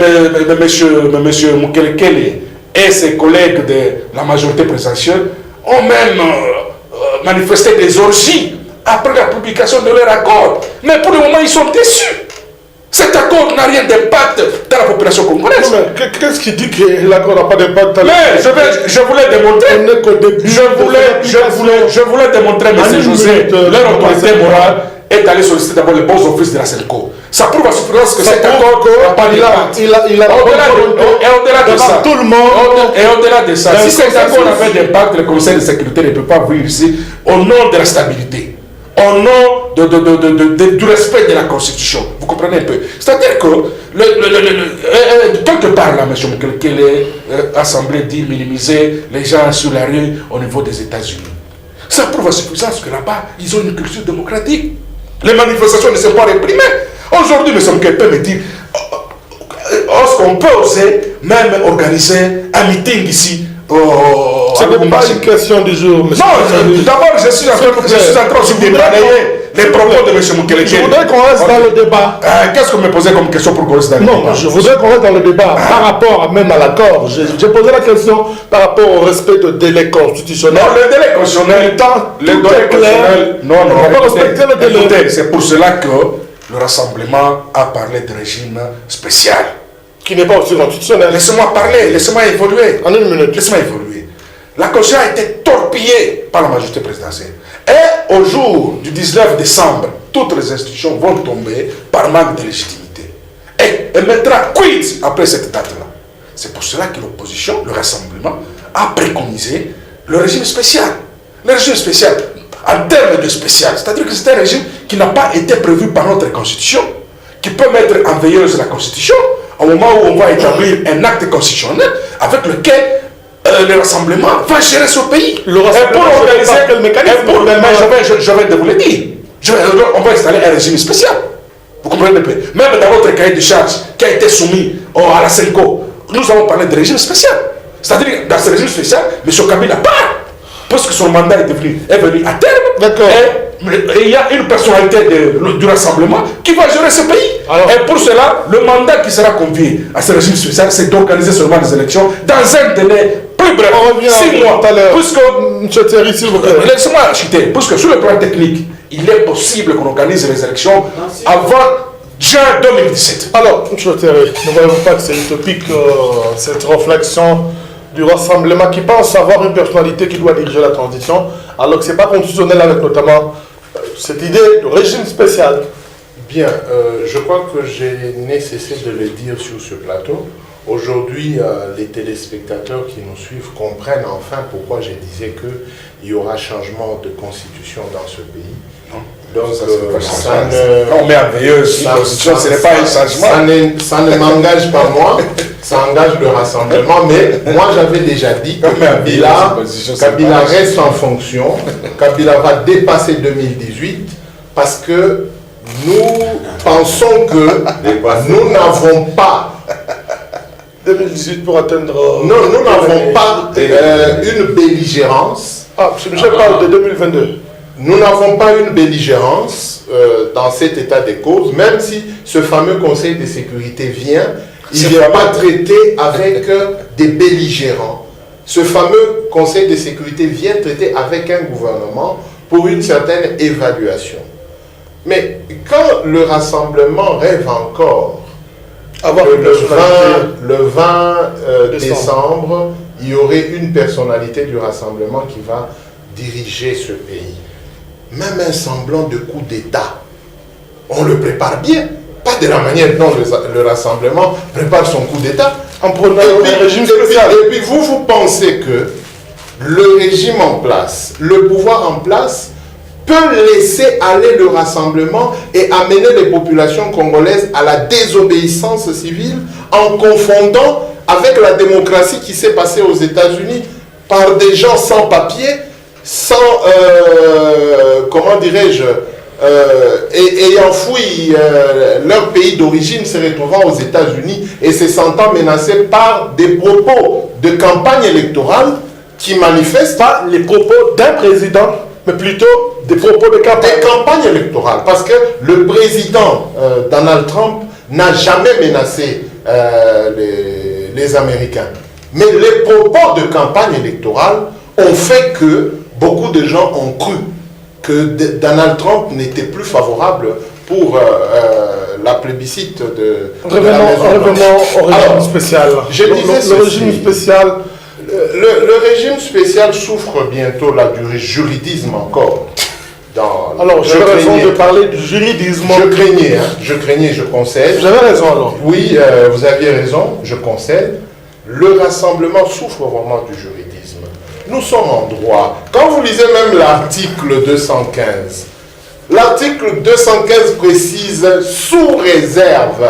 Mukelekele et ses collègues de la majorité présidentielle ont même manifesté des orgies après la publication de leur accord. Mais pour le moment, ils sont déçus. Cet accord n'a rien d'impact dans la population congolaise. Mais qu'est-ce qui dit que l'accord n'a pas d'impact? Mais je voulais démontrer. Je voulais démontrer, M. José, leur autorité morale est allée solliciter d'abord les bons offices de la CENCO. Ça prouve à suffisance que cet accord n'a pas d'impact. Et au-delà de ça, tout le monde. Et au-delà de ça, si cet accord n'a pas d'impact, le Conseil de sécurité ne peut pas venir ici au nom de la stabilité. Au nom du respect de la Constitution. Vous comprenez un peu? C'est-à-dire que, quelque part là, M. Mukelekele, l'Assemblée dit minimiser les gens sur la rue au niveau des États-Unis. Ça prouve à suffisance que là-bas, ils ont une culture démocratique. Les manifestations ne sont pas réprimées. Aujourd'hui, M. Mukelekele me dit, est-ce qu'on peut oser même organiser un meeting ici? Ce n'est pas une question du jour, monsieur. Non, d'abord, je suis en train de balayer les propos de M. Mukelekele. Je voudrais qu'on reste dans le débat. Qu'est-ce que vous me posez comme question pour qu'on reste dans le débat? Non, je voudrais qu'on reste dans le débat par rapport même à l'accord. J'ai posé la question par rapport au respect de délai constitutionnel. Non, le délai constitutionnel, non, on va respecter le délai. Écoutez, c'est pour cela que le Rassemblement a parlé de régime spécial. Qui n'est pas aussi constitutionnel. Laissez-moi parler, laissez-moi évoluer. En une minute. Laissez-moi évoluer. La Constitution a été torpillée par la majorité présidentielle. Et au jour du 19 décembre, toutes les institutions vont tomber par manque de légitimité. Et maintenant, quid après cette date-là? C'est pour cela que l'opposition, le Rassemblement, a préconisé le régime spécial. Le régime spécial, en termes de spécial, c'est-à-dire que c'est un régime qui n'a pas été prévu par notre Constitution, qui peut mettre en veilleuse la Constitution, au moment où on va établir un acte constitutionnel avec lequel le Rassemblement va gérer ce pays. Le Rassemblement, pour organiser quel mécanisme? je vais de vous le dire. On va installer un régime spécial. Vous comprenez un peu? Même dans votre cahier de charge qui a été soumis à la CENCO, nous avons parlé de régime spécial. C'est-à-dire dans ce régime spécial, M. Kabila part. Parce que son mandat est venu à terme. D'accord. Et il y a une personnalité du Rassemblement qui va gérer ce pays. Alors, et pour cela, le mandat qui sera convié à ce régime spécial, c'est d'organiser seulement des élections dans un délai plus bref. On revient 6 mois. tout à l'heure. Puisque, M. Thierry, s'il vous plaît. laissez-moi acheter. Puisque sur le plan technique, il est possible qu'on organise les élections avant juin 2017. Alors, M. Thierry, ne voyez-vous pas que c'est utopique cette réflexion du Rassemblement qui pense avoir une personnalité qui doit diriger la transition, alors que ce n'est pas constitutionnel avec notamment cette idée de régime spécial? Bien, je crois que j'ai nécessité de le dire sur ce plateau. Aujourd'hui, les téléspectateurs qui nous suivent comprennent enfin pourquoi je disais qu'il y aura changement de constitution dans ce pays. Donc, on met en veilleuse la constitution, ce n'est pas un changement. Ça ne m'engage pas moi, ça engage le Rassemblement, mais moi j'avais déjà dit que Kabila reste en fonction, Kabila va dépasser 2018 parce que nous pensons que nous n'avons pas 2018 pour atteindre... Non, nous n'avons pas une belligérance. Ah, je parle de 2022. Nous n'avons pas une belligérance dans cet état des causes, même si ce fameux Conseil de sécurité vient, il ne vient pas traiter avec des belligérants. Ce fameux Conseil de sécurité vient traiter avec un gouvernement pour une certaine évaluation. Mais quand le rassemblement rêve encore Avoir que une personnalité. le 20 décembre, il y aurait une personnalité du rassemblement qui va diriger ce pays. Même un semblant de coup d'État, on le prépare bien. Pas de la manière dont le rassemblement prépare son coup d'État. En prenant un régime spécial. Et puis vous pensez que le régime en place, le pouvoir en place, peut laisser aller le rassemblement et amener les populations congolaises à la désobéissance civile en confondant avec la démocratie qui s'est passée aux États-Unis par des gens sans papier, sans, comment dirais-je, ayant fui leur pays d'origine, se retrouvant aux États-Unis et se sentant menacés par des propos de campagne électorale qui manifestent Pas les propos d'un président, mais plutôt des propos de campagne. des campagnes électorales. Parce que le président Donald Trump n'a jamais menacé les Américains. Mais les propos de campagne électorale ont fait que beaucoup de gens ont cru que Donald Trump n'était plus favorable pour la plébiscite de la Revenons Maison-Blanche. au régime Alors, spécial. je disais Le ceci. régime spécial. Le régime spécial souffre bientôt là, du juridisme encore. Alors, je j'avais raison craignais. de parler du juridisme. Je craignais, je concède. J'avais raison alors. Oui, vous aviez raison, je concède. Le rassemblement souffre vraiment du juridisme. Nous sommes en droit. Quand vous lisez même l'article 215, l'article 215 précise sous réserve.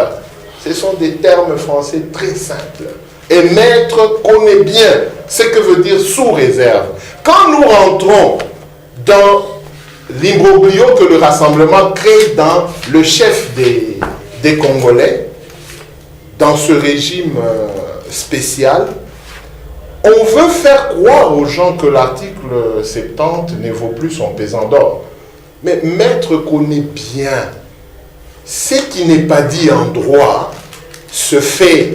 Ce sont des termes français très simples. Et maître connaît bien ce que veut dire sous réserve. Quand nous rentrons dans l'imbroglio que le rassemblement crée dans le chef des Congolais, dans ce régime spécial, on veut faire croire aux gens que l'article 70 ne vaut plus son pesant d'or. Mais maître connaît bien ce qui n'est pas dit en droit se fait.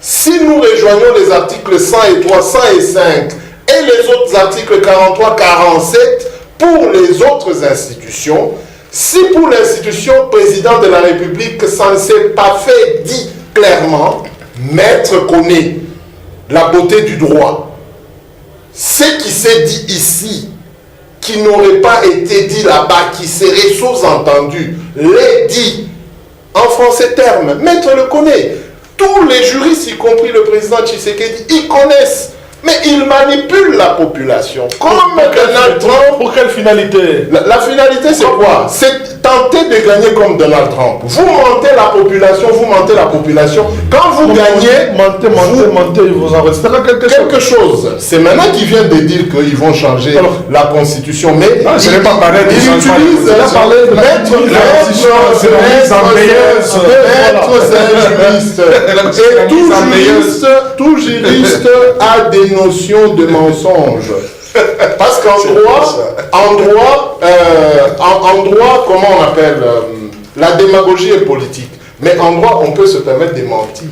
Si nous rejoignons les articles 103, 105 et les autres articles 43, 47 pour les autres institutions, si pour l'institution président de la République ça ne s'est pas fait dit clairement, maître connaît la beauté du droit. Ce qui s'est dit ici, qui n'aurait pas été dit là-bas, qui serait sous-entendu, l'est dit en français terme. Maître le connaît. Tous les juristes, y compris le président Tshisekedi, ils connaissent. Mais ils manipulent la population. Comme Donald Trump. Pour quelle finalité? La finalité, c'est quoi? C'est tenter de gagner comme Donald Trump. Vous mentez la population, vous mentez la population. Quand vous gagnez, Mentez, il vous en restera quelque chose. C'est maintenant qu'ils viennent de dire qu'ils vont changer la constitution. Mais non, je n'ai pas parlé de ils changement. utilisent Je vais parler de la constitution, c'est la mise en juriste, tout juriste a des notions de mensonge. Parce qu'en droit, comment on appelle la démagogie est politique. Mais en droit, on peut se permettre de mentir.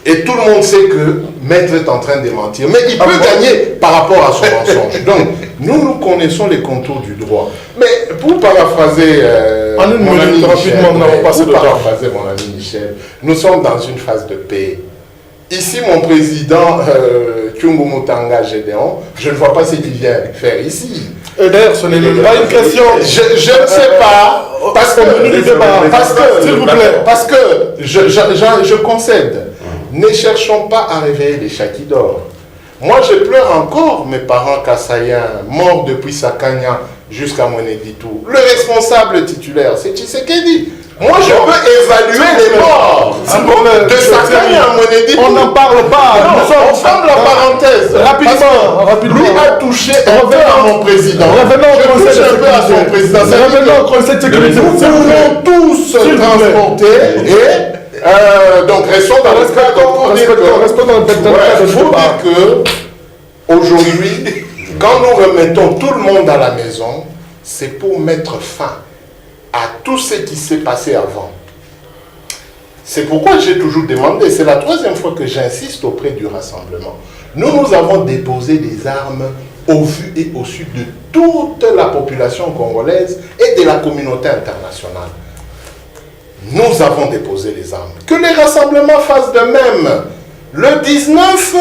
Et tout le monde sait que Maître est en train de mentir. Mais il peut gagner par rapport à son mensonge. Donc, nous connaissons les contours du droit. Mais pour paraphraser en une minute, rapidement, nous n'avons pas assez de temps. paraphraser mon ami Michel, nous sommes dans une phase de paix. Ici, mon président Tchungu Mutanga Gédéon, je ne vois pas ce qu'il vient faire ici. Et d'ailleurs, ce n'est même pas une question. Je ne sais pas, parce que, s'il vous plaît, parce que je concède. Ne cherchons pas à réveiller les chakidors. Moi, je pleure encore mes parents kassaïens, morts depuis Sakanya jusqu'à Mweneditou. Le responsable titulaire, c'est Tshisekedi. Moi, je peux évaluer les morts de Sakanya à Mweneditou. On n'en parle pas. On ferme la parenthèse. Rapidement. Lui a touché un peu à mon président. Revenons au Conseil de un peu à son président. Revenons au Conseil de sécurité. Nous pouvons tous se transporter et donc restons dans le cadre. Il faut dire que aujourd'hui, quand nous remettons tout le monde à la maison, c'est pour mettre fin à tout ce qui s'est passé avant. C'est pourquoi j'ai toujours demandé, c'est la troisième fois que j'insiste auprès du rassemblement. Nous avons déposé des armes au vu et au su de toute la population congolaise et de la communauté internationale. Nous avons déposé les armes. Que les rassemblements fassent de même. Le 19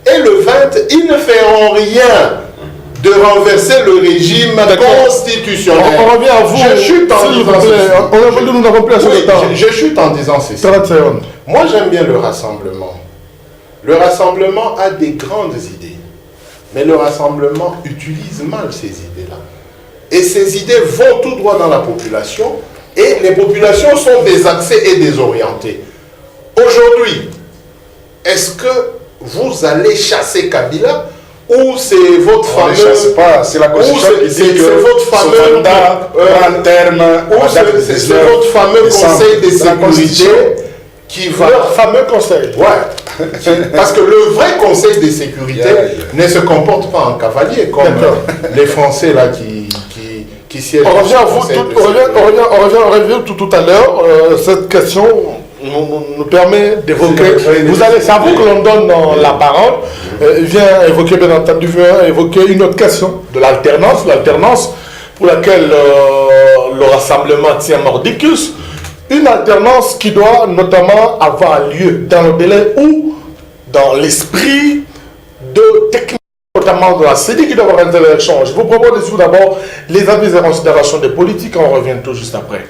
et le 20, ils ne feront rien de renverser le régime constitutionnel. On revient à vous. Je chute en disant ceci. Nous n'avons plus assez de temps. Je chute en disant ceci. 30 secondes. Moi, j'aime bien le rassemblement. Le rassemblement a des grandes idées. Mais le rassemblement utilise mal ces idées-là. Et ces idées vont tout droit dans la population. Et les populations sont désaxées et désorientées. Aujourd'hui, est-ce que vous allez chasser Kabila ou c'est votre fameux... On ne chasse pas, c'est la Constitution qui dit que votre fameux mandat prend terme ou c'est votre fameux conseil de sécurité qui va... Leur fameux conseil. Ouais. Parce que le vrai conseil de sécurité ne se comporte pas en cavalier comme les Français là qui siègent. On revient à vous, on revient tout à l'heure. Cette question nous permet d'évoquer. C'est à vous que l'on donne la parole. Il vient évoquer, bien entendu, une autre question de l'alternance pour laquelle le rassemblement tient mordicus. Une alternance qui doit notamment avoir lieu dans le délai ou dans l'esprit de technique, notamment de la CENI qui doit avoir un tel échange. Je vous propose de suivre d'abord les avis et considérations des politiques. On revient tout juste après.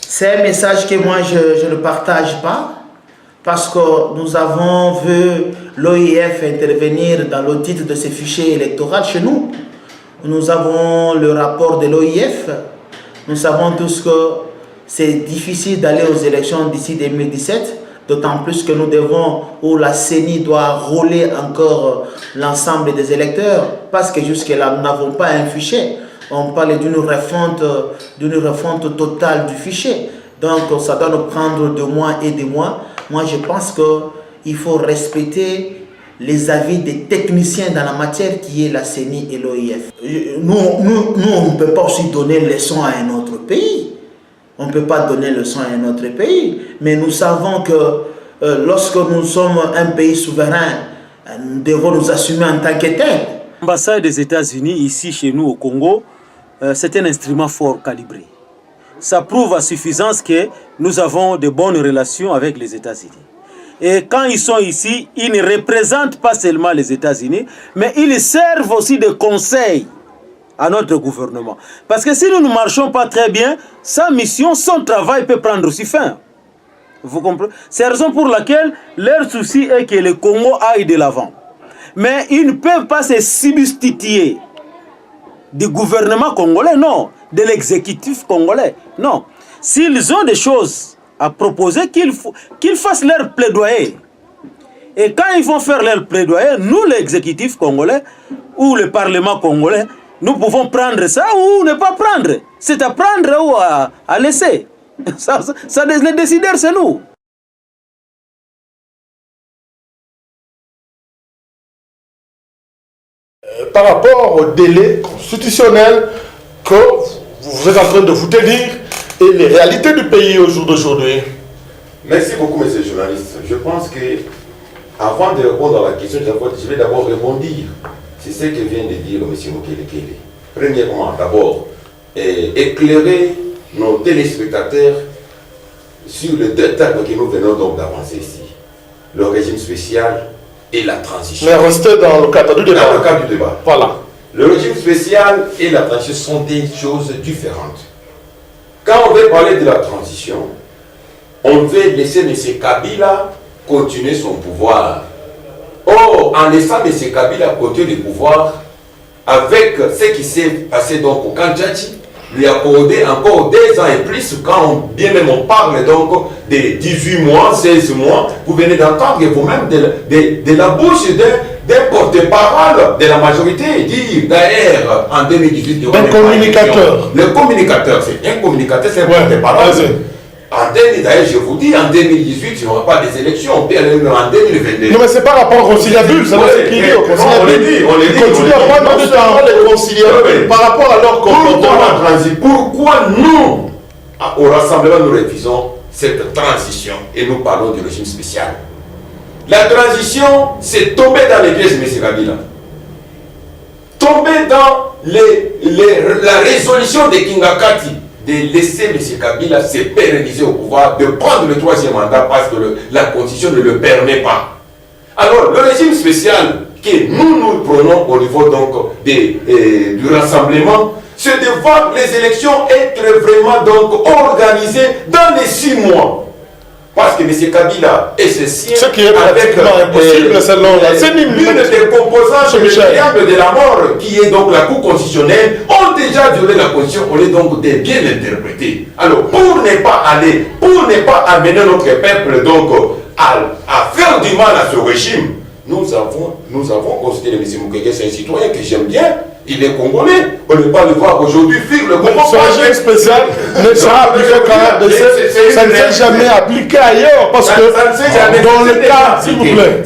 C'est un message que moi je ne partage pas parce que nous avons vu l'OIF intervenir dans l'audit de ces fichiers électoraux chez nous. Nous avons le rapport de l'OIF. Nous savons tous que c'est difficile d'aller aux élections d'ici 2017, d'autant plus que nous devons, ou la CENI doit rouler encore l'ensemble des électeurs, parce que jusque-là, nous n'avons pas un fichier. On parle d'une refonte totale du fichier. Donc, ça doit nous prendre 2 mois et des mois. Moi, je pense qu'il faut respecter les avis des techniciens dans la matière qui est la CENI et l'OIF. Nous, on ne peut pas aussi donner leçon à un autre pays. On ne peut pas donner leçon à un autre pays, mais nous savons que lorsque nous sommes un pays souverain, nous devons nous assumer en tant que tel. L'ambassade des États-Unis, ici chez nous au Congo, c'est un instrument fort calibré. Ça prouve à suffisance que nous avons de bonnes relations avec les États-Unis. Et quand ils sont ici, ils ne représentent pas seulement les États-Unis, mais ils servent aussi de conseil à notre gouvernement. Parce que si nous ne marchons pas très bien, sa mission, son travail peut prendre aussi fin. Vous comprenez? C'est la raison pour laquelle leur souci est que le Congo aille de l'avant. Mais ils ne peuvent pas se substituer du gouvernement congolais, non. De l'exécutif congolais, non. S'ils ont des choses à proposer, qu'ils fassent leur plaidoyer. Et quand ils vont faire leur plaidoyer, nous, l'exécutif congolais, ou le Parlement congolais, nous pouvons prendre ça ou ne pas prendre. C'est à prendre ou à laisser. Les décideurs, c'est nous. Par rapport au délai constitutionnel que vous êtes en train de vous tenir et les réalités du pays au jour d'aujourd'hui. Merci beaucoup, monsieur le journaliste. Je pense que, avant de répondre à la question, je vais d'abord rebondir. C'est ce que vient de dire M. Mokele-Kele. Premièrement, d'abord, éclairer nos téléspectateurs sur le 2 termes que nous venons donc d'avancer ici. Le régime spécial et la transition. Mais restez dans le cadre du débat. Dans le cadre du débat. Voilà. Le régime spécial et la transition sont des choses différentes. Quand on veut parler de la transition, on veut laisser M. Kabila continuer son pouvoir. Or, en laissant M. Kabila continuer le pouvoir, avec ce qui s'est passé donc au Kandjati, lui accorder encore 2 ans et plus, quand bien même on parle donc de 18 mois, 16 mois, vous venez d'entendre vous-même de la bouche d'un porte-parole de la majorité dire d'ailleurs en 2018... Un communicateur. Le communicateur, c'est un communicateur, c'est un porte-parole. D'ailleurs, je vous dis, en 2018, il n'y aura pas des élections, on peut aller en 2022. Non, mais c'est pas rapport au conciliabule, c'est ce qu'il dit au conciliabule. On les dit. Continue à prendre du temps les conciliabules par rapport à leur comportement. Pourquoi nous, au rassemblement, nous refusons cette transition et nous parlons du régime spécial? La transition, c'est tomber dans les pièges de M. Kabila. Tomber dans la résolution de Kingakati de laisser M. Kabila se pérenniser au pouvoir, de prendre le 3e mandat parce que la Constitution ne le permet pas. Alors, le régime spécial que nous prenons au niveau donc du rassemblement, c'est de voir les élections être vraiment donc organisées dans les 6 mois. Parce que M. Kabila et ses siens, ce qui est pratiquement impossible selon la CENI. L'une des composantes de la mort, qui est donc la Cour constitutionnelle, ont déjà violé la Constitution. On est donc bien interprété. Alors, pour ne pas amener notre peuple donc à faire du mal à ce régime, nous avons considéré M. Mukwege, c'est un citoyen que j'aime bien. Il est congolais. On ne peut pas le voir aujourd'hui fuir le Congo. Ce régime spécial ne sera appliqué qu'à ça ne s'est jamais appliqué ailleurs parce que dans le cas, s'il vous plaît,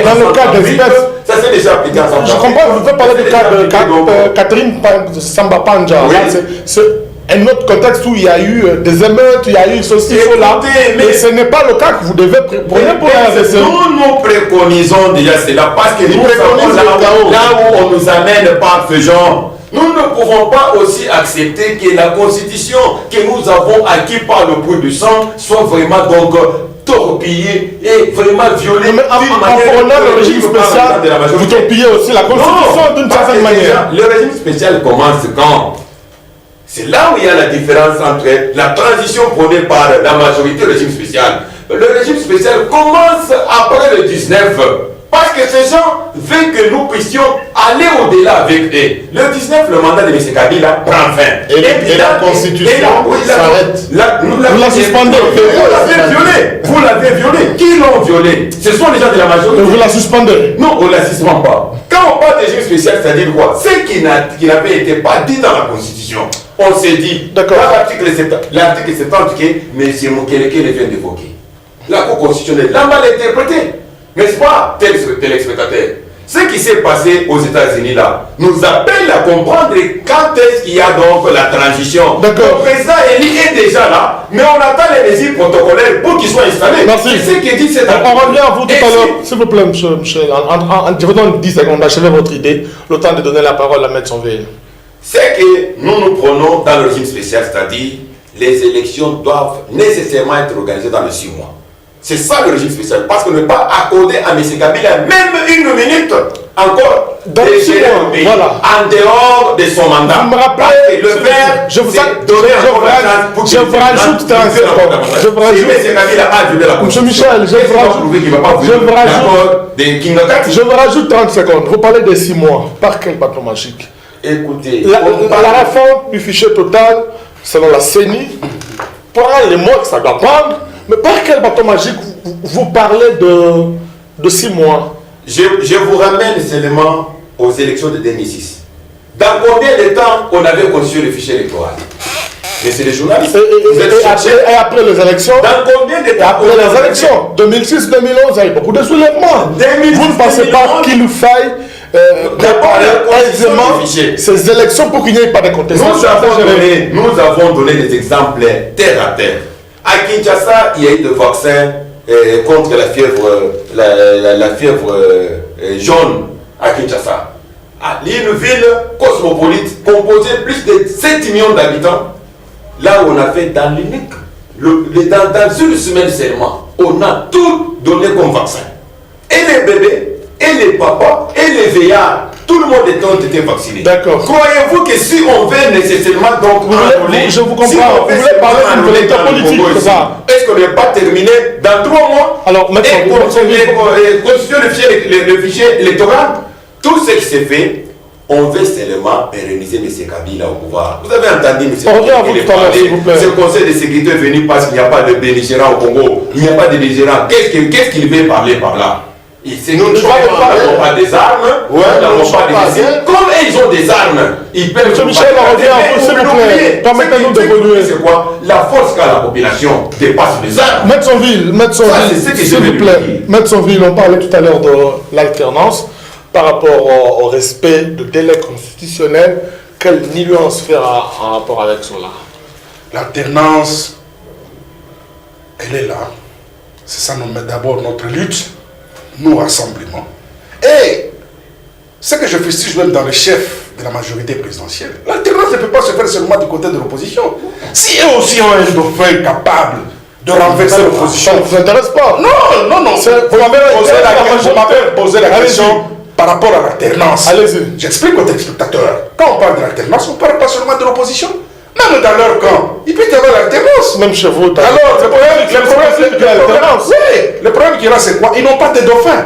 dans le cas des espèces, ça s'est déjà appliqué en Centrafrique. Je comprends, vous pouvez parler du cas de Catherine Samba Panja. C'est un autre contexte où il y a eu des émeutes, il y a eu ceci, cela. Mais ce n'est pas le cas que vous devez prendre pour la RDC. Nous préconisons déjà cela parce que nous préconisons là où on nous amène par ce genre. Nous ne pouvons pas aussi accepter que la constitution que nous avons acquis par le bruit du sang soit vraiment donc torpillée et vraiment violée. Mais en prenant le régime spécial, vous torpillez aussi la constitution d'une certaine manière. Le régime spécial commence quand? C'est là où il y a la différence entre la transition prônée par la majorité et le régime spécial. Le régime spécial commence après le 19. Parce que ces gens veulent que nous puissions aller au-delà avec eux. Le 19, le mandat de M. Kabila prend fin. Et la Constitution s'arrête. Vous la suspendez. Vous l'avez violé. Qui l'ont violé? Ce sont les gens de la majorité. Vous la suspendez. Non, on ne la suspend pas. Quand on parle de régime spécial, c'est-à-dire quoi? Ce qui n'avait été pas dit dans la Constitution. On s'est dit, d'accord, l'article 70 que M. Mukeleke vient d'évoquer. La Cour constitutionnelle l'a mal interprété. N'est-ce pas, téléspectateurs? Ce qui s'est passé aux États-Unis là nous appelle à comprendre quand est-ce qu'il y a donc la transition. D'accord. Le président Eli est déjà là, mais on attend les mesures protocolaires pour qu'il soit installé. Merci. C'est ce qui dit cette on revient à vous tout à l'heure. S'il vous plaît, monsieur, je vous donne 10 secondes d'achever votre idée, le temps de donner la parole à Maître Sonville. C'est que nous prenons dans le régime spécial, c'est-à-dire les élections doivent nécessairement être organisées dans les 6 mois. C'est ça le régime spécial, parce qu'on ne peut pas accorder à M. Kabila même une minute encore dans le pays, voilà, en dehors de son mandat. Vous me rappelez, le faire, je vous rajoute 30 secondes. Je vous rajoute. Si M. Kabila a violé la Constitution, Monsieur Michel, je vous rajoute 30 secondes. Vous parlez de 6 mois. Par quel bâton magique? Écoutez, la réforme du fichier total, selon la CENI, prend les mois que ça doit prendre. Mais par quel bâton magique vous parlez de 6 mois? Je vous ramène seulement aux élections de 2006. Dans combien de temps on avait conçu le fichier électoral? Mais c'est les journalistes. Et après les élections? Dans combien de temps? Après les élections 2006-2011, il y a eu beaucoup de soulèvements. Vous ne pensez pas qu'il faille préparer aisément ces élections pour qu'il n'y ait pas de contestation? Nous avons donné des exemples terre à terre. À Kinshasa, il y a eu des vaccins contre la fièvre jaune à Kinshasa. Une ville cosmopolite composée de plus de 7 millions d'habitants. Là où on a fait dans l'unique, dans une semaine seulement, on a tout donné comme vaccin. Et les bébés, et les papas, et les vieillards, tout le monde ont été vacciné. D'accord. Croyez-vous que si on veut nécessairement donc je vous comprends, vous voulez parler d'une volonté politique, c'est ça? Est-ce qu'on n'est pas terminé dans 3 mois? Alors, maintenant, constituer le fichier électoral, tout ce qui s'est fait, on veut seulement pérenniser M. Kabila au pouvoir. Vous avez entendu M. Kabila, ce conseil de sécurité est venu parce qu'il n'y a pas de belligérant au Congo. Il n'y a pas de belligérant. Qu'est-ce qu'il veut parler par là? Nous n'avons pas des armes, nous n'avons pas des missiles. Comme ils ont des armes, ils peuvent... M. Michel, on revient à vous, s'il vous plaît. Permettez-nous d'évoluer. C'est quoi? La force qu'a la population dépasse les armes. Maître Sonville, s'il vous plaît. Maître Sonville, on parlait tout à l'heure de l'alternance par rapport au respect de délai constitutionnel. Quelle nuance faire en rapport avec cela? L'alternance, elle est là. C'est ça d'abord notre lutte, nos rassemblements. Et ce que je fustige même dans le chef de la majorité présidentielle. L'alternance ne peut pas se faire seulement du côté de l'opposition. Si eux aussi ont un dauphin capable de renverser l'opposition. Ça ne vous intéresse pas? Non. Vous m'avez posé la question par rapport à l'alternance. Allez-y. J'explique aux téléspectateurs. Quand on parle de l'alternance, on ne parle pas seulement de l'opposition. Même dans leur camp, il peut y avoir l'alternance. Même chez vous, Alors, le problème qu'il y a, c'est quoi? Ils n'ont pas de dauphins.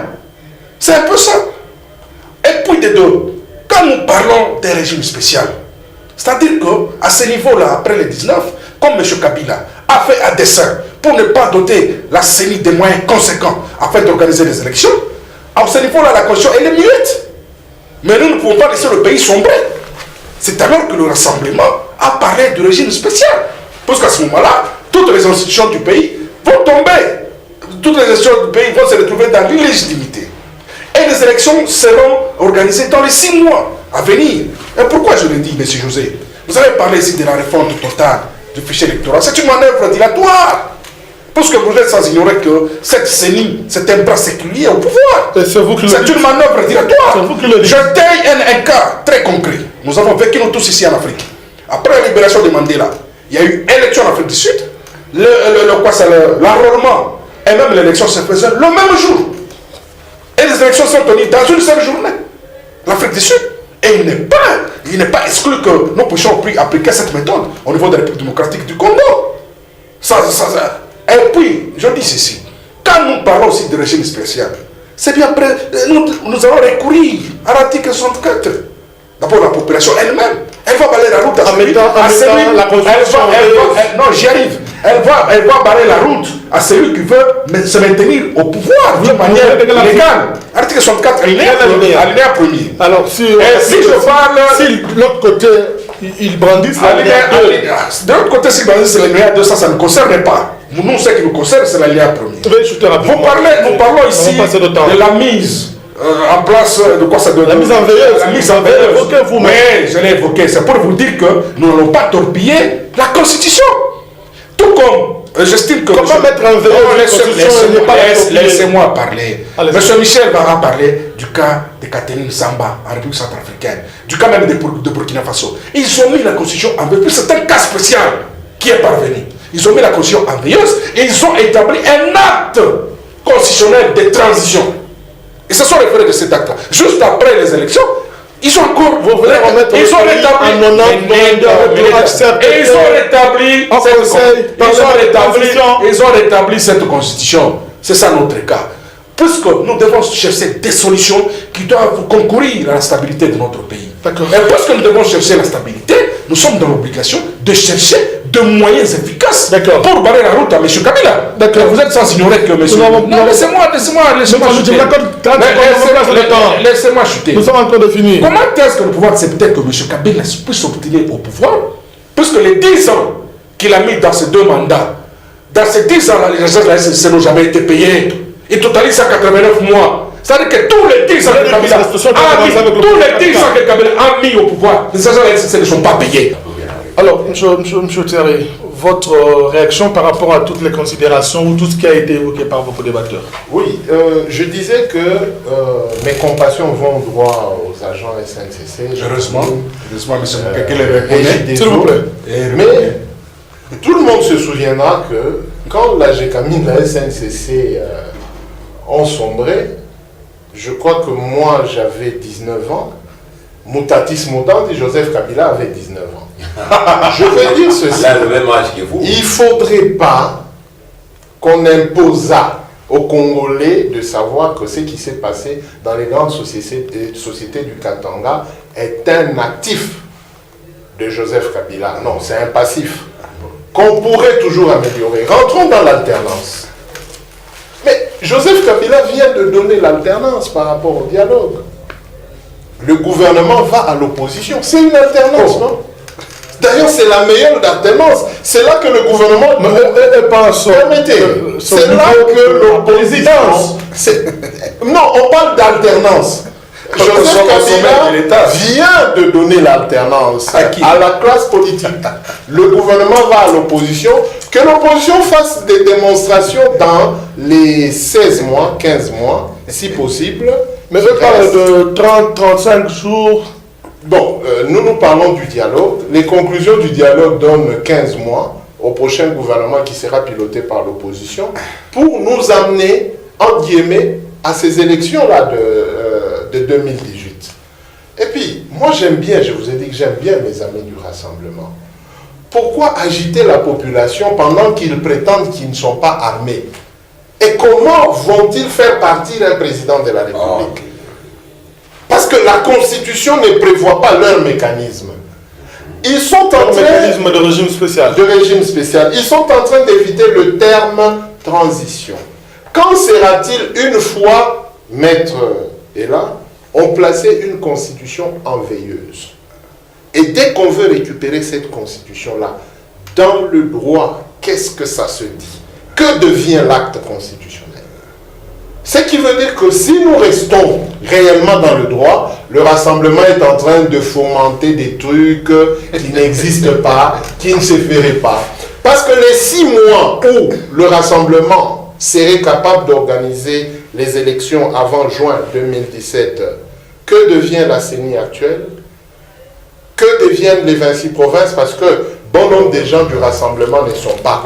C'est un peu ça. Et puis de deux, quand nous parlons d'un régime spécial, c'est-à-dire qu'à ce niveau-là, après le 19, comme M. Kabila a fait à dessein pour ne pas doter la CENI des moyens conséquents afin d'organiser les élections, à ce niveau-là, la Constitution, elle est muette. Mais nous ne pouvons pas laisser le pays sombrer. C'est alors que le Rassemblement a parlé du régime spécial. Parce qu'à ce moment-là, toutes les institutions du pays vont tomber. Toutes les institutions du pays vont se retrouver dans l'illégitimité. Et les élections seront organisées dans les 6 mois à venir. Et pourquoi je le dis, M. José? Vous avez parlé ici de la réforme totale du fichier électoral. C'est une manœuvre dilatoire. Parce que vous êtes sans ignorer que cette CENI, c'est un bras séculier au pouvoir. C'est vous qui le C'est dites. une manœuvre dilatoire. C'est vous qui le dites. Je taille un cas très concret. Nous avons vécu nous tous ici en Afrique. Après la libération de Mandela, il y a eu élection en Afrique du Sud. L'enrôlement et même l'élection se faisaient le même jour. Et les élections sont tenues dans une seule journée. L'Afrique du Sud. Et il n'est pas exclu que nous puissions appliquer cette méthode au niveau de la République démocratique du Congo. Et puis, je dis ceci. Quand nous parlons aussi de régime spécial, c'est bien après, nous allons recourir à l'article 64. D'abord, la population elle-même, elle va balayer la route à celui la Constitution. non, j'y arrive. Elle va barrer la route à celui qui veut se maintenir au pouvoir de manière légale. Article 64, alinéa premier. Alors, si je parle... Si l'autre côté, ils brandissent de l'autre côté, s'ils brandissent l'alinéa 2, ça ne nous concerne pas. Nous, ce qui nous concerne, c'est l'alinéa premier. Nous parlons ici de la mise en place de quoi ça donne. La mise en veilleuse. La mise en veilleuse. Évoquez-vous. Oui, je l'ai évoqué. C'est pour vous dire que nous n'allons pas torpiller la Constitution. Tout comme j'estime que... Comment mettre en veilleuse Laissez-moi parler. Allez-y. M. Michel va parler du cas de Catherine Samba en République centrafricaine, du cas même de Burkina Faso. Ils ont mis la Constitution en veilleuse. C'est un cas spécial qui est parvenu. Ils ont mis la Constitution en veilleuse et ils ont établi un acte constitutionnel de transition. Ils se sont référés de cet acte-là. Juste après les élections, ils ont encore... Ils ont rétabli cette constitution. C'est ça notre cas. Puisque nous devons chercher des solutions qui doivent concourir à la stabilité de notre pays. Et puisque nous devons chercher la stabilité, nous sommes dans l'obligation de chercher de moyens efficaces pour barrer la route à M. Kabila. Vous êtes sans ignorer que M. Non, laissez-moi chuter. Nous sommes en train de finir. Comment est-ce que nous pouvons accepter que M. Kabila puisse obtenir au pouvoir, puisque les 10 ans qu'il a mis dans ces 2 mandats, dans ces 10 ans-là, les agents de la SNCC n'ont jamais été payés. Ils totalisent 189 mois. C'est-à-dire que tous les 10 ans que Kabila a mis au pouvoir, les agents de la SNCC ne sont pas payés. Alors, M. Thierry, votre réaction par rapport à toutes les considérations ou tout ce qui a été évoqué par vos débatteurs? Oui, je disais que mes compassions vont droit aux agents SNCC. Heureusement, M. Mokeke les le reconnaît. S'il vous plaît. Mais tout le monde se souviendra que quand la GECAMI et la SNCC ont sombré, je crois que moi j'avais 19 ans, mutatis mutandis, Joseph Kabila avait 19 ans. Je veux dire ceci. Là, le même âge que vous. Il ne faudrait pas qu'on imposât aux Congolais de savoir que ce qui s'est passé dans les grandes sociétés du Katanga est un actif de Joseph Kabila. Non, c'est un passif qu'on pourrait toujours améliorer. Rentrons dans l'alternance. Mais Joseph Kabila vient de donner l'alternance par rapport au dialogue. Le gouvernement va à l'opposition. C'est une alternance, non? D'ailleurs, c'est la meilleure alternance. C'est là que le gouvernement... Permettez, c'est là que l'opposition... Non, on parle d'alternance. Joseph Kabila vient de donner l'alternance à la classe politique. Le gouvernement va à l'opposition. Que l'opposition fasse des démonstrations dans les 16 mois, 15 mois, si possible. Mais je parle de 30, 35 jours Bon, nous parlons du dialogue. Les conclusions du dialogue donnent 15 mois au prochain gouvernement qui sera piloté par l'opposition pour nous amener, entre guillemets, à ces élections-là de 2018. Et puis, moi j'aime bien, je vous ai dit que j'aime bien mes amis du Rassemblement. Pourquoi agiter la population pendant qu'ils prétendent qu'ils ne sont pas armés? Et comment vont-ils faire partir un président de la République? Parce que la Constitution ne prévoit pas leur mécanisme. Ils sont en train... mécanisme de régime spécial. De régime spécial. Ils sont en train d'éviter le terme transition. Quand sera-t-il une fois, maître est là, on plaçait une constitution en veilleuse? Et dès qu'on veut récupérer cette constitution-là, dans le droit, qu'est-ce que ça se dit? Que devient l'acte constitutionnel? Ce qui veut dire que si nous restons réellement dans le droit, le Rassemblement est en train de fomenter des trucs qui n'existent pas, qui ne se feraient pas. Parce que les 6 mois où le Rassemblement serait capable d'organiser les élections avant juin 2017, que devient la CENI actuelle? Que deviennent les 26 provinces? Parce que bon nombre des gens du Rassemblement ne sont pas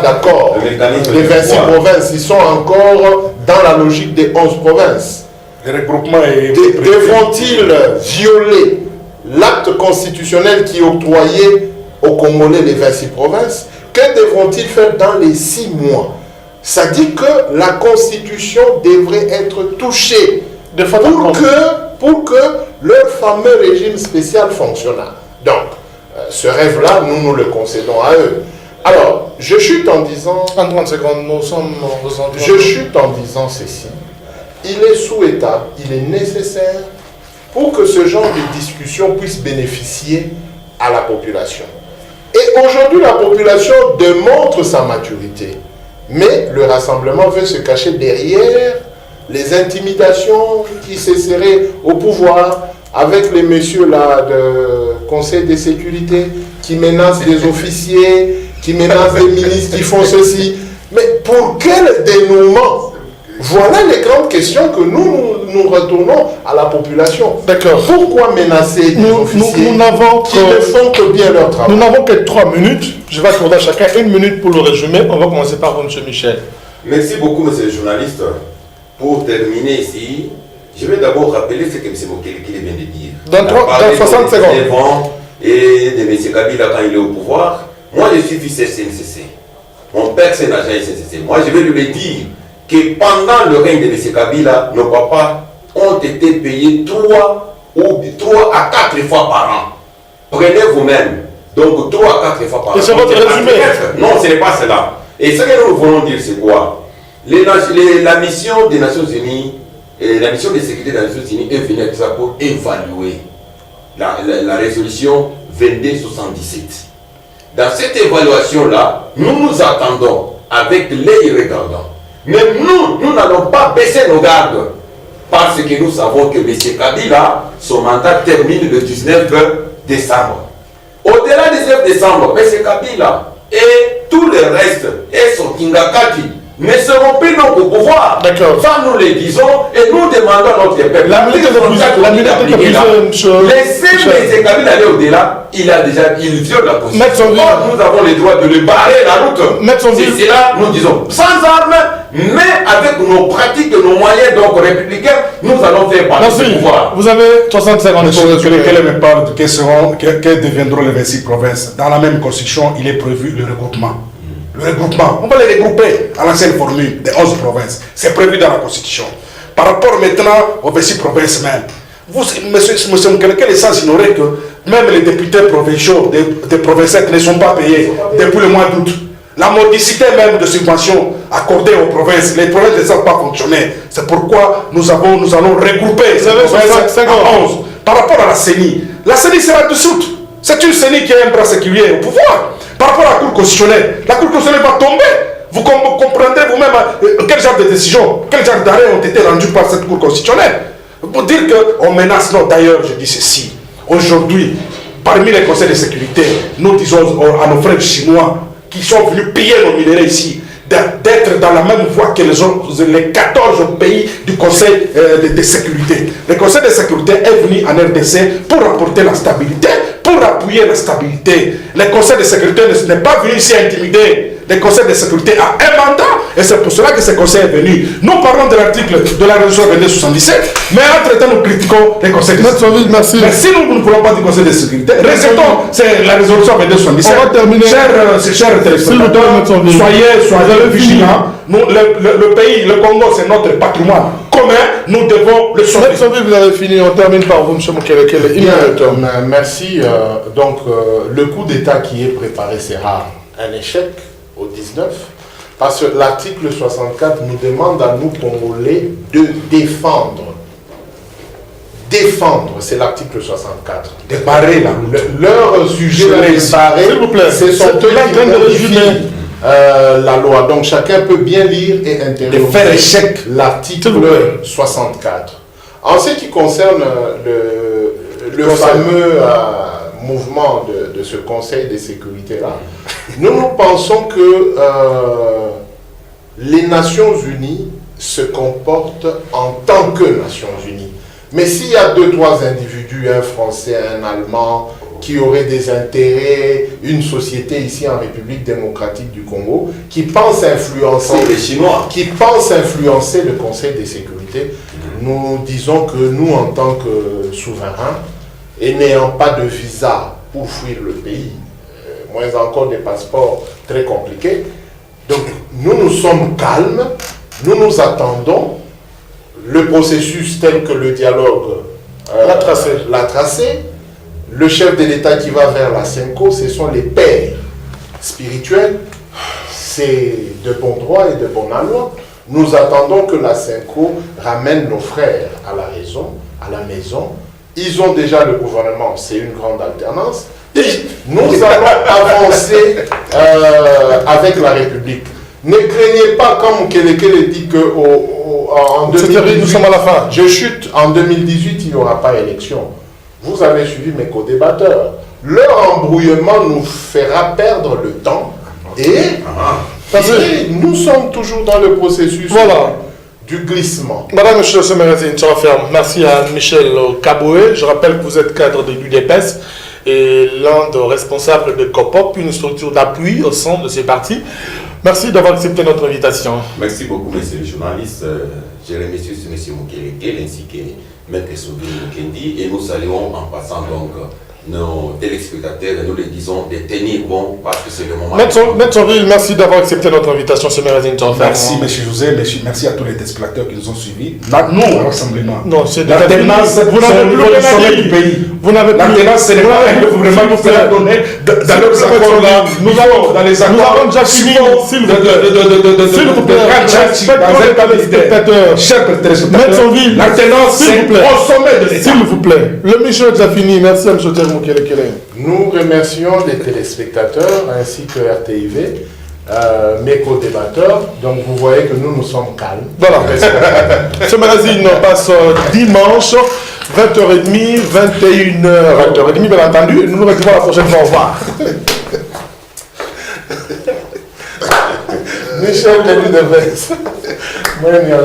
d'accord. Les 26 provinces, ils sont encore dans la logique des 11 provinces. Le regroupement est... Devront-ils violer l'acte constitutionnel qui octroyait aux Congolais les 26 provinces? Que devront-ils faire dans les 6 mois? Ça dit que la Constitution devrait être touchée pour que leur fameux régime spécial fonctionne. Donc, ce rêve-là, nous le concédons à eux. Alors, je chute en disant... En 30 secondes, nous sommes... Je chute en disant ceci. Il est souhaitable, il est nécessaire pour que ce genre de discussion puisse bénéficier à la population. Et aujourd'hui, la population démontre sa maturité. Mais le Rassemblement veut se cacher derrière les intimidations qui se seraient au pouvoir, avec les messieurs là de Conseil de sécurité qui menacent des officiers, qui menacent des ministres qui font ceci. Mais pour quel dénouement? Voilà les grandes questions que nous retournons à la population. D'accord. Pourquoi menacer des officiers nous n'avons qui ne font que bien leur travail? Nous n'avons que 3 minutes. Je vais accorder à chacun 1 minute pour le résumer. On va commencer par vous, M. Michel. Merci beaucoup, monsieur le journaliste. Pour terminer ici, je vais d'abord rappeler ce que M. Mokele vient de dire. Dans 60 secondes. Et de M. Kabila quand il est au pouvoir. Moi, je suis fils SNCC. Mon père, c'est un agent SNCC. Moi, je vais lui dire que pendant le règne de M. Kabila, nos papas ont été payés 3 à 4 fois par an. Prenez vous-même. Donc 3 à 4 fois par an. Et c'est votre résumé? Non, ce n'est pas cela. Et ce que nous voulons dire, c'est quoi? La mission des Nations Unies, la mission de sécurité des Nations Unies est venue avec ça pour évaluer la résolution 2277. Dans cette évaluation-là, nous nous attendons avec l'œil regardant. Mais nous n'allons pas baisser nos gardes parce que nous savons que M. Kabila, son mandat termine le 19 décembre. Au-delà du 19 décembre, M. Kabila et tout le reste, et son Kingakati, ne seront plus non au pouvoir. D'accord. Ça, nous le disons et nous demandons à notre peuple. La minute est épuisée, laissez M. Kabila aller au-delà, il viole la Constitution. Nous avons le droit de lui barrer la route. C'est là, nous disons, sans armes, mais avec nos pratiques, nos moyens donc républicains, nous allons faire partie du pouvoir. Vous avez 60 secondes. Monsieur Kelekele me parle de quelles deviendront les 26 provinces. Dans la même constitution, il est prévu le regroupement. Le regroupement, on va les regrouper à l'ancienne formule des 11 provinces. C'est prévu dans la Constitution. Par rapport maintenant aux 26 provinces même, vous, monsieur Mkeleke, est sans ignorer que même les députés provinciaux des provinces ne sont pas payés depuis le mois d'août. La mordicité même de subventions accordées aux provinces, les provinces ne savent pas fonctionner. C'est pourquoi nous allons regrouper ces provinces en 11. Par rapport à la CENI sera dissoute. C'est une CENI qui a un bras séculier au pouvoir. Par rapport à la Cour constitutionnelle, la Cour constitutionnelle va tomber. Vous comprendrez vous-même quel genre de décisions, quel genre d'arrêts ont été rendus par cette Cour constitutionnelle. Pour dire qu'on menace, non, d'ailleurs, je dis ceci. Aujourd'hui, parmi les conseils de sécurité, nous disons à nos frères chinois qui sont venus piller nos minéraux ici, d'être dans la même voie que les 14 pays du Conseil de sécurité. Le Conseil de sécurité est venu en RDC pour apporter la stabilité, pour appuyer la stabilité. Le Conseil de sécurité n'est pas venu ici intimider. Le Conseil de sécurité a un mandat et c'est pour cela que ce Conseil est venu. Nous parlons de l'article de la résolution 2277, mais entre-temps nous critiquons le Conseil de sécurité. Merci. Mais si nous ne voulons pas du Conseil de sécurité, rejetons la résolution 2277. On va terminer. Chers téléspectateurs, soyez vigilants. Le pays, le Congo, c'est notre patrimoine commun. Nous devons le sauver. Vous avez fini. On termine par vous, M. Mukelekele. Merci. Donc, le coup d'État qui est préparé sera un échec au 19, parce que l'article 64 nous demande à nous, Congolais, de défendre. Défendre, c'est l'article 64. Débarrer là. Leur sujet est barré. S'il vous plaît. C'est son truc qui modifie la loi. Donc chacun peut bien lire et interroger faire échec l'article 64. En ce qui concerne le fameux mouvement de ce Conseil de sécurité-là, nous pensons que les Nations Unies se comportent en tant que Nations Unies. Mais s'il y a 2-3 individus, un Français, un Allemand, qui auraient des intérêts, une société ici en République démocratique du Congo, qui pensent influencer, les Chinois, qui pensent influencer le Conseil de sécurité, nous disons que nous, en tant que souverains, et n'ayant pas de visa pour fuir le pays, moins encore des passeports très compliqués, donc nous sommes calmes, nous attendons le processus tel que le dialogue l'a tracé. Le chef de l'État qui va vers la CENCO, ce sont les pères spirituels, c'est de bon droit et de bonne loi. Nous attendons que la CENCO ramène nos frères à la raison, à la maison. Ils ont déjà le gouvernement, c'est une grande alternance. Et nous allons avancer avec la République. Ne craignez pas, comme Mukelekele dit qu'en 2018, nous sommes à la fin. Je chute, en 2018, il n'y aura pas élection. Vous avez suivi mes co-débatteurs. Leur embrouillement nous fera perdre le temps et nous sommes toujours dans le processus du glissement. Madame, Monsieur le Sémérazine, ça va faire. Merci à Michel Kaboué. Je rappelle que vous êtes cadre de l'UDPS et l'un des responsables de COPOP, une structure d'appui au sein de ces partis. Merci d'avoir accepté notre invitation. Merci beaucoup, monsieur le journaliste. Je remercie M. Mukelekele ainsi que Maître Souvin Mukendi et nous saluons en passant donc nos téléspectateurs et nous les disons de tenir bon parce que c'est le moment. Maître Souvin, merci d'avoir accepté notre invitation. Merci, M. José. Merci à tous les téléspectateurs qui nous ont suivis. Nous, rassemblement. Non, c'est l'alternance. Vous n'avez plus le sommet du pays. Vous n'avez plus l'alternance, c'est le moment que vous vraiment nous faire donner dans les accords là. Nous avons dans les accords. Nous avons déjà fini. S'il vous plaît, chers téléspectateurs, l'alternance, c'est au sommet de l'État. S'il vous plaît. Le mission est déjà fini. Merci à M. Mukelekele. Nous remercions les téléspectateurs ainsi que RTIV, mes co-débatteurs. Donc vous voyez que nous sommes calmes. Voilà. Ce magazine passe dimanche, 20h30, 21h, 20h30, bien entendu. Nous nous retrouvons la prochaine fois. Au revoir. Michel Denis de Vesse. Moi, il y a